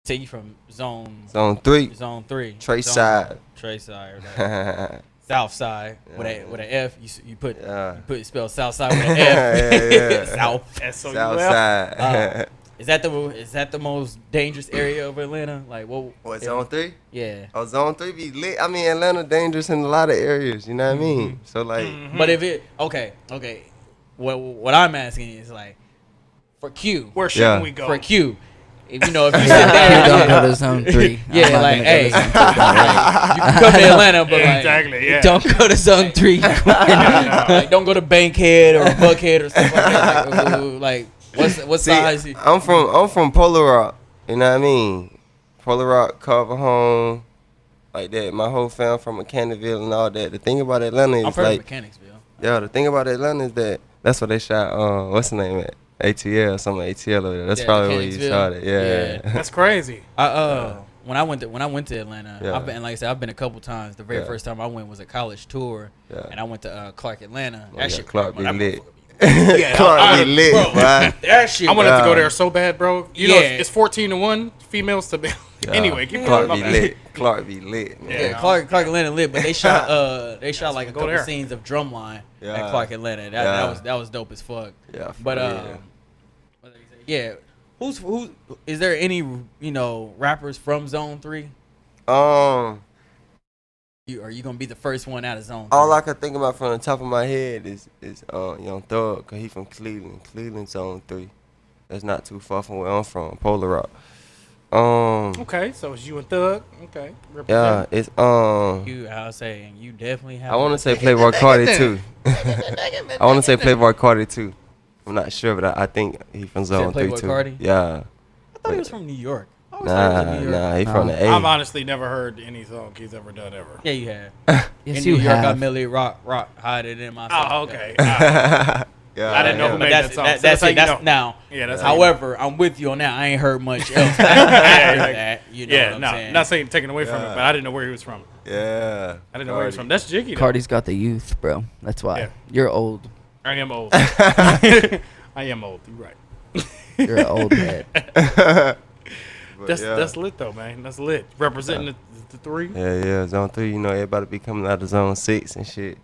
say you from zone 3, zone 3 Trace zone- side. Trace side or that. South side with a F. You put spell South side with an F. Yeah. South. S-O-U-F. South side. Is that the most dangerous area of Atlanta? Like what? What, zone 3? Yeah. Oh, zone 3 be lit. I mean, Atlanta dangerous in a lot of areas. You know what I mean? So like, But if it okay. What I'm asking is like for Q. Where shouldn't we go? For Q. If you sit You there, don't go to zone 3. yeah, I'm not like gonna go to hey, zone you can come to Atlanta, but like Exactly. Yeah. Don't go to zone 3. like, don't go to Bankhead or Buckhead or something like that. Like what see, size? I'm from Polar Rock. You know what I mean? Polar Rock, Carver Home, like that. My whole fam from Mechanicsville and all that. The thing about Atlanta I'm is from like, Mechanicsville. yo, the thing about Atlanta is that that's where they shot. What's the name at? ATL, something ATL over there. That's Yeah, probably where you Mechanicsville. shot it. Yeah. That's crazy. When I went to Atlanta, Yeah. I've been a couple times. The very Yeah. first time I went was a college tour, Yeah. and I went to Clark, Atlanta. Oh, That yeah, shit, Clark be that lit. motherfucker Yeah, Clark be lit, bro. boy. That shit. I wanted to go Yeah. there so bad, bro. You know, Yeah. it's 14-1 females to male. Yeah. Anyway, keep Clark going. be My bad. lit. Clark be lit. Man. Yeah, Clark Atlanta lit, but they shot like a go couple there. scenes of Drumline Yeah. at Clark Atlanta. That was dope as fuck. Yeah. But yeah. yeah, who's is there any rappers from Zone 3? Are you gonna be the first one out of Zone 3? All I can think about from the top of my head is Young Thug, cause he from Cleveland Zone 3. That's not too far from where I'm from, Polar Rock. Okay, so it's you and Thug. Okay. Yeah, it's I'll say, and you definitely have. I want to say Playboy Cardi too. I want to say Playboy Cardi too. I'm not sure, but I think he from Zone 3 Playboy too. Cardi? Yeah. I thought he was from New York. I always thought he was from New York. Nah, he from the A. I've honestly never heard any song he's ever done ever. Yeah, you have. Yes, In you New York, I have. Millie Rock hide it in my. Oh, okay. Yeah, I didn't know who But made that song. So that's how it. you That's know. now. Yeah, that's how you However, I'm with you on that. I ain't heard much else after that. You know yeah, what I'm no, saying? not saying taking away from it, Yeah. but I didn't know where he was from. Yeah. I didn't know where he was from. That's Jiggy, though. Cardi's got the youth, bro. That's why. Yeah. You're old. I am old. I am old. You're right. You're an old man. That's lit, though, man. That's lit. Representing the 3. Yeah, Zone 3, everybody be coming out of Zone 6 and shit.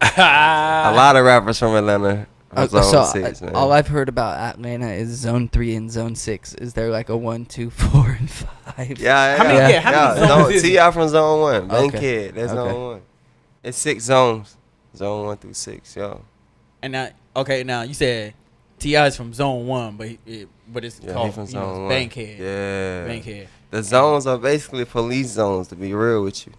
A lot of rappers from Atlanta from Zone 6, man. All I've heard about Atlanta is Zone 3 and Zone 6. Is there like a 1, 2, 4, and 5? Yeah, How many- yeah, how many zones is it? T.I. from Zone 1. Okay. Bankhead, that's Okay. Zone 1. It's 6 zones. Zone 1 through 6, yo. And now, okay, now you said T.I.'s from Zone 1, but it's Yeah, he called from Zone 1. Bankhead. Yeah. Bankhead. The zones are basically police zones, to be real with you.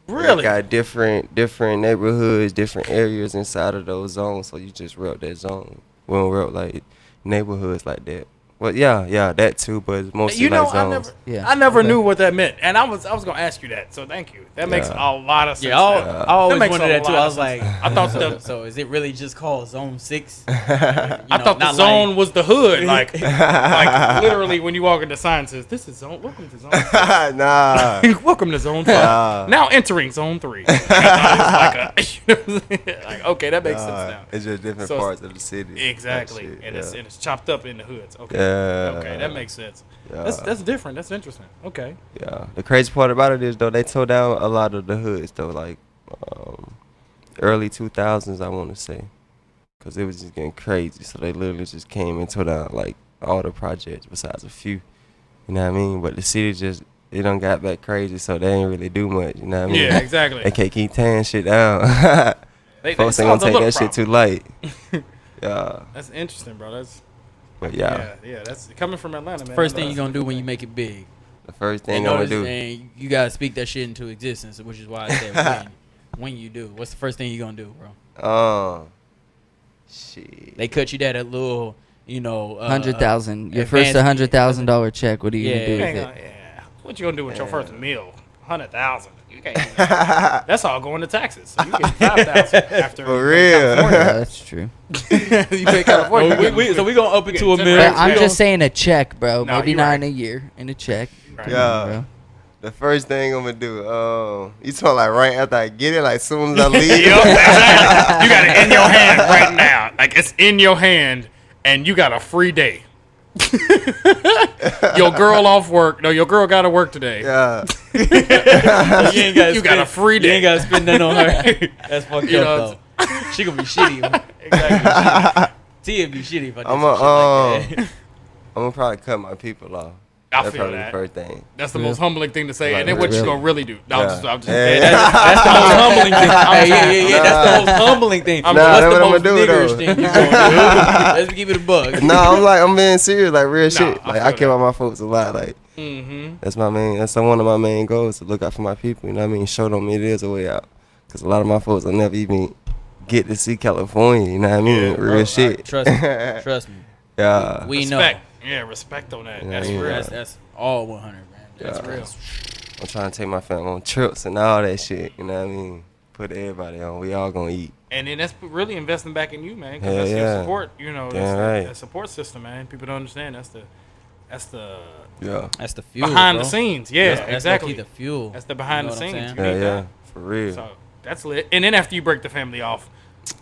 Really? They got different neighborhoods, different areas inside of those zones, so you just rep that zone. We don't rep like neighborhoods like that. Well, yeah, that too, but it's mostly You know, like zones. I never Okay. knew what that meant, and I was gonna ask you that. So thank you. That makes Yeah. a lot of sense. Yeah, I now. always makes wondered a that too. lot I of was like, sense. I thought so is it really just called Zone 6? I thought the zone was the hood, like literally when you walk into sign says, "This is zone. Welcome to zone. 6. Nah. Welcome to zone 5. Nah. Now entering zone 3." It's like okay, that makes sense now. It's just different So parts of the city. Exactly, That shit, and yeah. it's chopped up in the hoods. Okay, Yeah. okay, that makes sense. Yeah. That's different. That's interesting. Okay. Yeah. The crazy part about it is though they tore down a lot of the hoods though, like early 2000s I want to say, cause it was just getting crazy. So they literally just came and tore down like all the projects besides a few. You know what I mean? But the city just it done got back crazy, so they ain't really do much. You know what I mean? Yeah, exactly. They can't keep tearing shit down. They Folks ain't solved gonna the take look that shit too problem. light. Yeah. That's interesting, bro. That's But yeah, yeah. That's coming from Atlanta, man. First I know thing you're going to do when you make it big. the first thing And I'm gonna notice- do. and you got to speak that shit into existence, which is why I said when you do. What's the first thing you're going to do, bro? Shit. They cut you that a little, you know. $100,000. Your first advanced- $100,000 check. What are you Yeah. gonna do with Hang it? on, yeah. What you gonna do with your first meal? 100,000. You can't. That's all going to taxes. So you get 5,000 after. For real. Yeah, that's true. You pay California. So we going to up it to a Yeah, million. But I'm Yeah. just saying a check, bro. No, Maybe you not right. in a year. In a check. Right. Come Yeah. on, bro. The first thing I'm gonna do, you talking like right after I get it, like as soon as I leave. Yup, exactly. You got it in your hand right now. Like it's in your hand, and you got a free day. Your girl off work. No, your girl got to work today. Yeah. You ain't gotta You got a free You day. ain't got to spend that on her. That's fucked You up, though. She going to be shitty. Exactly. Tia be shitty if I did I'm some shit like that. I'm gonna probably cut my people off. I That's feel probably that. the first thing. That's the Real. most humbling thing to say. Like, And then what you real. gonna really do? No, Yeah. I'm just Yeah. That's the most humbling thing. Hey, yeah. That's the most humbling thing. Nah, What's that's the what I'ma most do, niggerish though. thing you gonna do? Let's keep it a bug. No, I'm being serious, like real shit. I Like feel I care that. about my folks a lot. Like Mm-hmm. that's one of my main goals to look out for my people. You know what I mean? Show them it is a way out. Cause a lot of my folks will never even get to see California. You know what I mean? Yeah, real Bro, shit. Trust me. Trust me. Yeah. We Respect. Yeah, respect on that. Yeah, That's yeah. real. That's all 100, man. That's Yeah. real. I'm trying to take my family on trips and all that shit. You know what I mean? Put everybody on. We all gonna eat. And then that's really investing back in you, man. Because Hell that's your yeah. support. You know, Damn that's right. that support system, man. People don't understand. That's the Yeah. That's the fuel, behind bro. the scenes. Yeah, That's exactly. the fuel. That's the behind You the know what I'm scenes. saying? You Yeah, need yeah. that. For real. So that's lit. And then after you break the family off,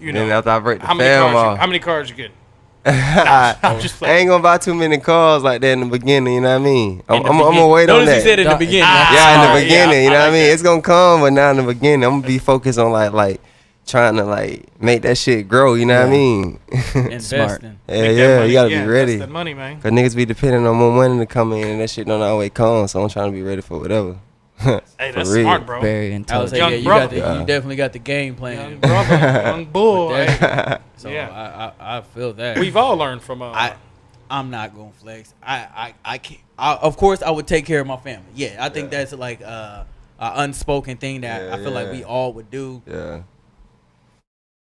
you know, Then after I break the how many fam cars? off, How many cars you get? I I'm just I ain't gonna buy too many cars like that in the beginning. You know what I mean? I'm the gonna beginning. wait on Notice that. he said in the Don't- beginning. Ah, Yeah, in the yeah, beginning, you I know what I like mean? that. It's gonna come, but now in the beginning, I'm gonna be focused on like trying to like make that shit grow. You know what I Yeah. mean? Investing. Yeah, Make that yeah, money. you gotta Yeah, be invest ready. that money, man. Cause niggas be depending on more money to come in, and that shit don't always come. So I'm trying to be ready for whatever. Hey, For that's real. smart, bro. Very I would intelligent. say, Young yeah, you, brother. got the, Yeah. you definitely got the game Young plan. brother, young bull. With Hey, that. So Yeah. I feel that. we've all learned from. I'm not gonna flex. I can't. Of course, I would take care of my family. Yeah, I think Yeah. that's like a unspoken thing that Yeah, I feel like yeah. we all would do. Yeah.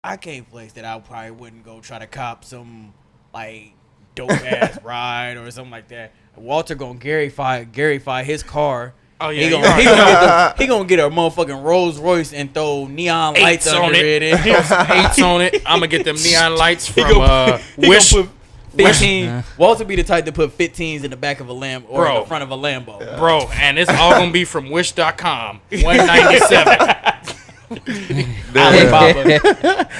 I can't flex that. I probably wouldn't go try to cop some like dope ass ride or something like that. Walter gonna Garyfy his car. Oh yeah, He you're gonna, right. he gonna get a motherfucking Rolls Royce and throw neon lights Eights on under it. it. Eights on it. I'm gonna get them neon lights He from gonna Wish. put 15. Yeah. Walter be the type to put 15s in the back of a Lamb or in Bro. the front of a Lambo. Bro, and it's all gonna be from Wish.com. 197. Alibaba.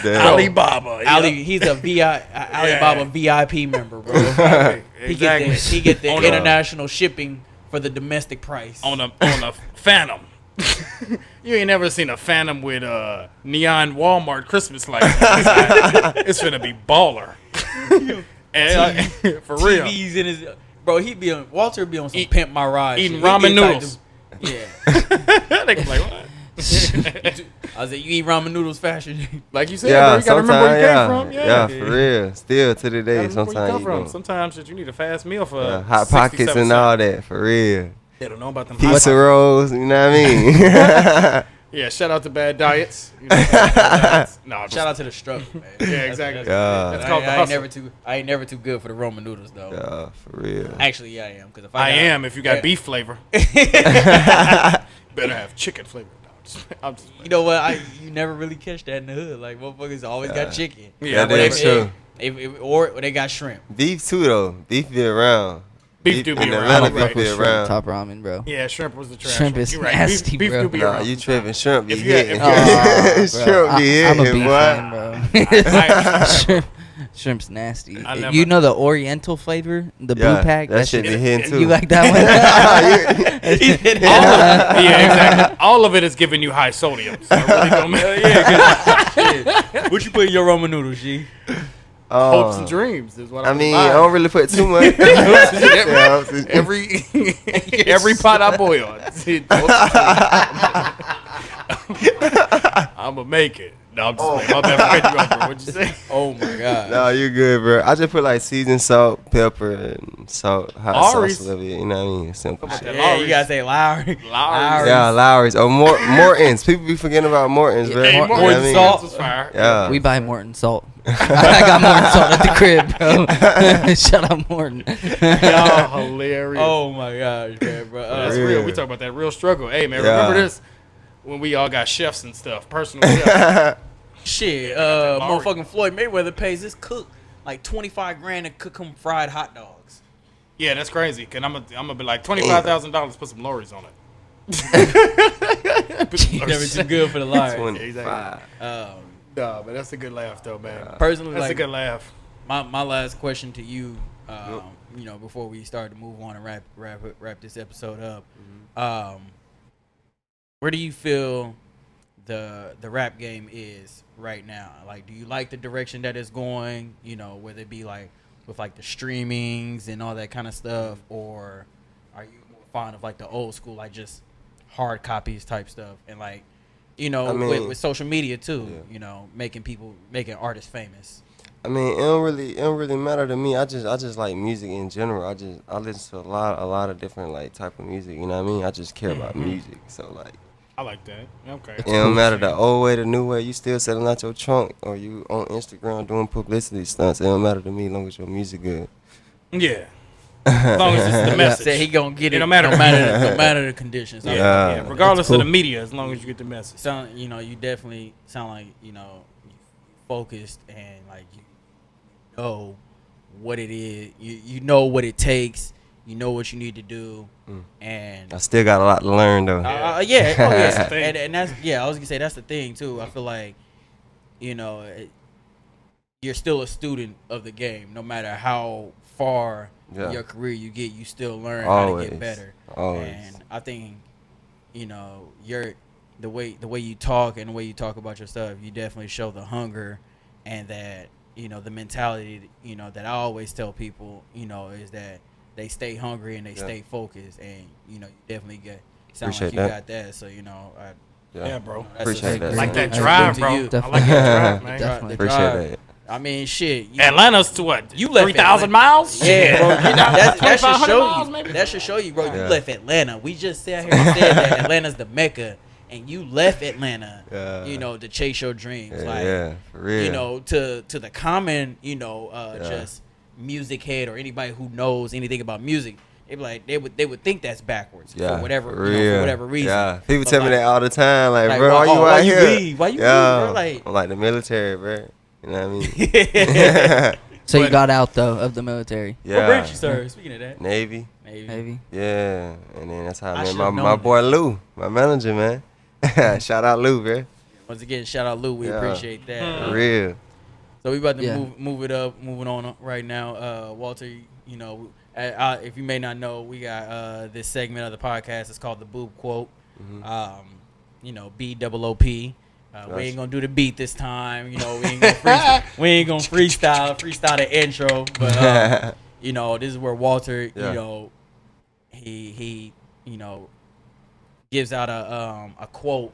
Damn. Alibaba. yeah. He's a Alibaba VIP member, bro. He Exactly. get the On a- international shipping for the domestic price. on a Phantom. You ain't never seen a Phantom with neon Walmart Christmas lights. It's finna be baller. And, for real. TVs in his bro. Walter be on some Eat- pimp my ride. eating shit. He ramen be the type noodles. to- Yeah. They be like, what? I was like, you eat ramen noodles fashion. Like you said, bro, you gotta remember where you came from. Yeah, for real. Still to the day, Where you come sometimes you from. don't. Sometimes shit, you need a fast meal for Hot pockets and all that, for real. They don't know about them. Pizza rolls, you know what I mean? Yeah, shout out to Bad Diets. You know, Bad Diets. No, Shout out to the struggle, man. Yeah, exactly. Yeah. That's called the hustle. I ain't never too good for the ramen noodles though. Yeah, for real. Actually, yeah, I am. Cause if I got, am if you got beef flavor. Better have chicken flavor. I'm just You know what? You never really catch that in the hood. Like motherfuckers always got chicken. Yeah, whatever. that's true. Or they got shrimp. Beef too, though. Beef be around. Beef do be in around, Atlanta, right. beef be Shrimp around. top ramen, bro. Yeah, shrimp was the trash. Shrimp one. is You're right. nasty, beef bro. do be Nah, around. you tripping. Shrimp be If you had- hitting. if you Shrimp be I'm a hitting, beef boy. fan, bro. Shrimp's nasty. I never- You know the Oriental flavor, the blue pack. That shit be hitting too. You like that one? Yeah, exactly. All of it is giving you high sodium. So it really don't matter. What you put in your ramen noodles, G? Hopes and dreams is what I I'm mean, I don't really put too much. every pot I boil, I'ma make it. No, I'm just playing. My bad for cutting you off, bro. What'd you say? Oh my god. No, you good, bro. I just put like seasoned salt, pepper, and salt, hot Lowry's. sauce a little bit. You know what I mean? Simple shit. Yeah, you gotta say Lowry. Lowry's. Yeah, Lowry's. Oh, Morton's. People be forgetting about Morton's, bro. Hey, You know more what I than mean? salt was fire. Yeah. We buy Morton salt. I got Morton salt at the crib, bro. Shout out Morton. Y'all hilarious. Oh my gosh, man, bro. That's Yeah. real. We talk about that real struggle. Hey, man, Yeah. remember this? When we all got chefs and stuff, personal chefs. Shit, Lowry. motherfucking Floyd Mayweather pays his cook like 25 grand to cook him fried hot dogs. Yeah, that's crazy. Cause I'm gonna be like $25,000. Put some Lowry's on it. Put some Never Lowry's. too good for the liars. 25. Nah, but that's a good laugh though, man. Personally, That's a like good laugh. my last question to you, you know, before we start to move on and wrap this episode up, where do you feel the rap game is right now? Like, do you like the direction that it's going? You know, whether it be like with like the streamings and all that kind of stuff, or are you more fond of like the old school, like just hard copies type stuff, and like, you know, I mean, with social media too, yeah. you know, making artists famous. I mean, it don't really matter to me. I just like music in general. I listen to a lot of different like type of music. You know what I mean? I just care about music. So like, I like that. Okay. it don't matter the old way, the new way. You still selling out your trunk, or you on Instagram doing publicity stunts. It don't matter to me as long as your music good. Yeah. As long as it's the message. Said he gonna get it. It don't matter. No matter the conditions. Yeah, Yeah. yeah. Regardless That's of cool. the media, as long as you get the message. Sound, you know, you definitely sound like, you know, focused and like you know what it is. You know what it takes. You know what you need to do, and I still got a lot to learn though. yeah, oh That's yeah, the thing. and that's I was gonna say that's the thing too. I feel like, you know, you're still a student of the game. No matter how far in your career you get, you still learn how to Always. get better. Always. And I think, you know, the way you talk and the way you talk about your stuff, you definitely show the hunger and that, you know, the mentality, you know, that I always tell people, you know, is that they stay hungry and they stay focused, and you know, you definitely sound Appreciate like you that. got that. So you know, Yeah, bro. Appreciate that. Like that That's drive, good to bro. you. I Definitely. like that drive, man. Definitely. Appreciate that. I mean, shit. Atlanta's to what? You left 3,000 Atlanta. miles? Yeah, bro. That should 2,500 show miles, you. maybe? That should show you, bro. You Yeah. left Atlanta. We just sat here and said that Atlanta's the Mecca, and you left Atlanta. Yeah. You know, to chase your dreams. Yeah, Like, yeah, for real. you know, to the common, you know, just music head or anybody who knows anything about music, they be like they would think that's backwards for whatever for whatever reason. Yeah, people But tell me like- that all the time. Like, like, bro, why you why out you here? leave? Why you leave, bro? Like- I'm like the military, bro. You know what I mean? So you But- got out though of the military. What branch you serve? Speaking of that, Navy. Maybe. Yeah, and then that's how I I met should've my known boy Lou, my manager, man. Shout out Lou, bro. once again, shout out Lou. We Yeah. appreciate that. For real. So we about to Yeah. moving on right now. Walter, you know, if you may not know, we got this segment of the podcast. It's called the Boob Quote. You know, BOOP. We ain't gonna do the beat this time. You know, we ain't gonna freestyle the intro. But you know, this is where Walter, you know, he you know, gives out a quote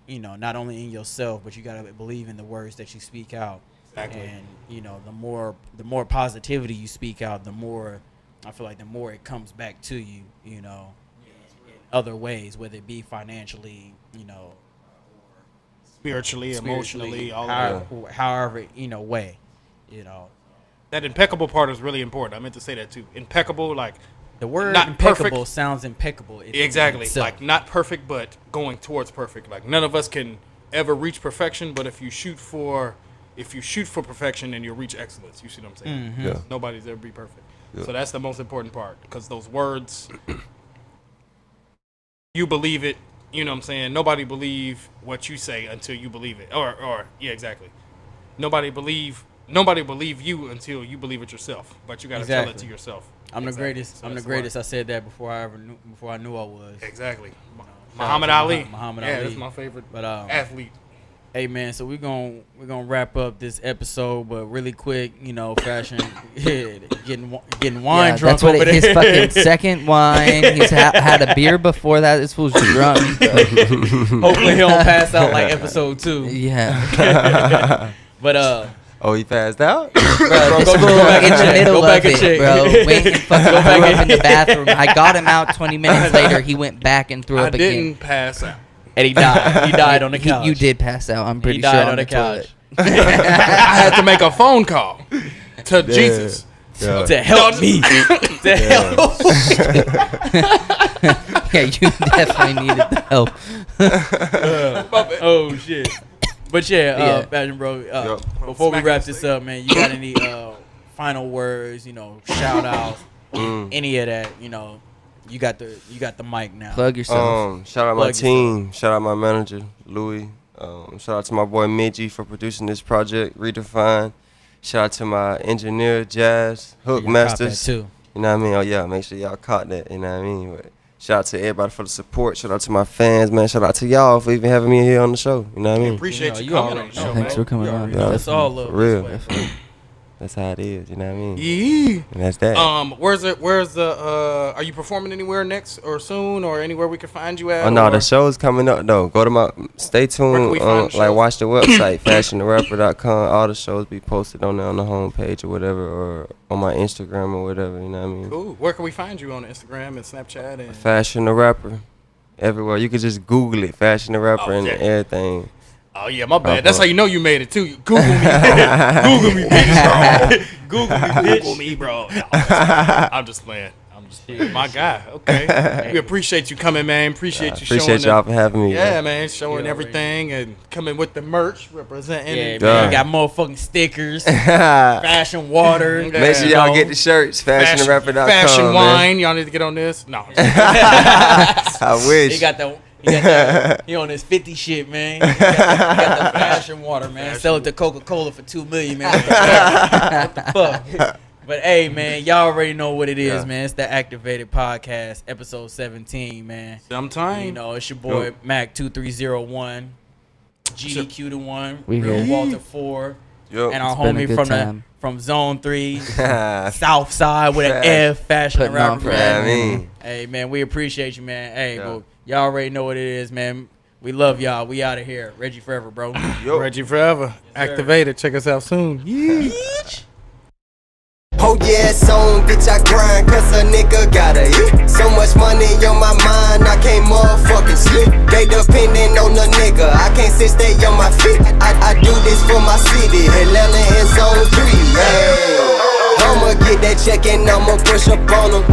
you know, not only in yourself, but you gotta believe in the words that you speak out. Exactly. And you know, the more positivity you speak out, the more I feel like the more it comes back to you. You know, in other ways, whether it be financially, you know, spiritually, emotionally, all however, of that. however, you know, way, you know. That impeccable part is really important. I meant to say that too. Impeccable, like The word not impeccable perfect. sounds impeccable. Exactly. itself. Like not perfect, but going towards perfect. Like none of us can ever reach perfection, but if you shoot for perfection, then you'll reach excellence. You see what I'm saying? Yeah. Nobody's ever be perfect. Yeah. So that's the most important part, because those words, you believe it. You know what I'm saying? Nobody believe what you say until you believe it. Or yeah, exactly. Nobody believe you until you believe it yourself. But you gotta tell it Exactly. to yourself. I'm the Exactly. greatest. So I'm the that's greatest. why- I said that before I knew I was. Exactly. Shout Muhammad out to Ali. Muhammad Yeah, Ali. that's my favorite But athlete. hey man, so we're gonna wrap up this episode, but really quick, you know, fashion, getting wine Yeah, drunk that's what over his there. fucking second wine. He's had a beer before that. This fool's drunk. bro. Hopefully he don't pass out like episode 2. Yeah. But Oh, he passed out? Bro, this go fool back in and the check. middle Go back of and it, check. bro. Went and fucking Go back threw and- up in the bathroom. I got him out 20 minutes later. He went back and threw I up again. didn't pass out. and he died. He died on the couch. You did pass out. I'm pretty He sure died on on the toilet. couch I had to make a phone call to Jesus. Yeah. to help me. To help. Yeah, you definitely needed the help. Oh shit. But yeah, Yeah. Fashion Bro. Yup. Before we Smack wrap this this up, man, you got any final words? You know, shout outs, any of that? You know, you got the mic now. Plug yourself. Shout out my Plug team. Shout out my manager, Louie. Shout out to my boy Midgie for producing this project, Redefined. Shout out to my engineer, Jazz, Hook Yeah, cop that Masters. too. You know what I mean? Oh, yeah, make sure y'all caught that. You know what I mean? But shout out to everybody for the support. Shout out to my fans, man. Shout out to y'all for even having me here on the show. You know what I mean? Appreciate You you, know, you coming on already the know, show, Thanks man. for coming You on. already Yeah. know. That's all love. For real. this way. That's how it is. You know what I mean? Yeah. And that's that. Where's the are you performing anywhere next or soon, or anywhere we can find you at? Oh no, or- the show's coming up though. Go to my stay Where can tuned. we find the Like shows? watch the website, fashiontheRapper.com. All the shows be posted on there on the homepage or whatever, or on my Instagram or whatever. You know what I mean? Cool. Where can we find you on Instagram and Snapchat and Fashion the Rapper, everywhere. You could just Google it, Fashion the Rapper, Oh, and yeah. everything. Oh yeah, my bad. Uh-huh. That's how you know you made it too. You Google me. Google me, bitch. Google me, bitch. Google me, bro. No, I'm just playing. I'm just my guy. Okay. We appreciate you coming, man. Appreciate you Appreciate showing y'all the, for having me. yeah, man. man, showing Yeah, everything and coming with the merch, representing. Yeah, Duh. man, you got motherfucking stickers, fashion water. Make sure you y'all know. get the shirts, fashiontheRapper.com. Fashion man. wine. Y'all need to get on this. No. I wish. He got the he on his 50 shit, man. He got the fashion water, man. Sell it to Coca-Cola for $2 million, man. What the fuck? But hey, man, y'all already know what it is, Yeah. man. It's the Activated Podcast, episode 17, man. Sometime. You know, it's your boy Mac 2301, GDQ the one, We Real here. Walter 4, Yo. and our It's been a homie good from time. from Zone 3, Facts. South Side with an F, Fashion Putting Rapper, on for Yeah, I man. mean, Hey, man, we appreciate you, man. Hey, Yeah. but y'all already know what it is, man. We love y'all. We out of here. Reggie forever, bro. yo. Reggie Forever. Activated. Check us out soon. Oh yeah, it's on, bitch, I grind, cause a nigga gotta eat. So much money on my mind, I can't motherfucking sleep. They depending on the nigga, I can't sit, stay on my feet. I do this for my city, Atlanta in zone 3, yeah. I'ma get that check and I'ma push up on them.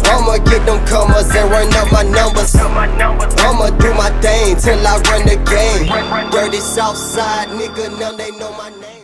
I'ma get them commas and run up my numbers. I'ma do my thing till I run the game. Dirty Southside nigga, now they know my name.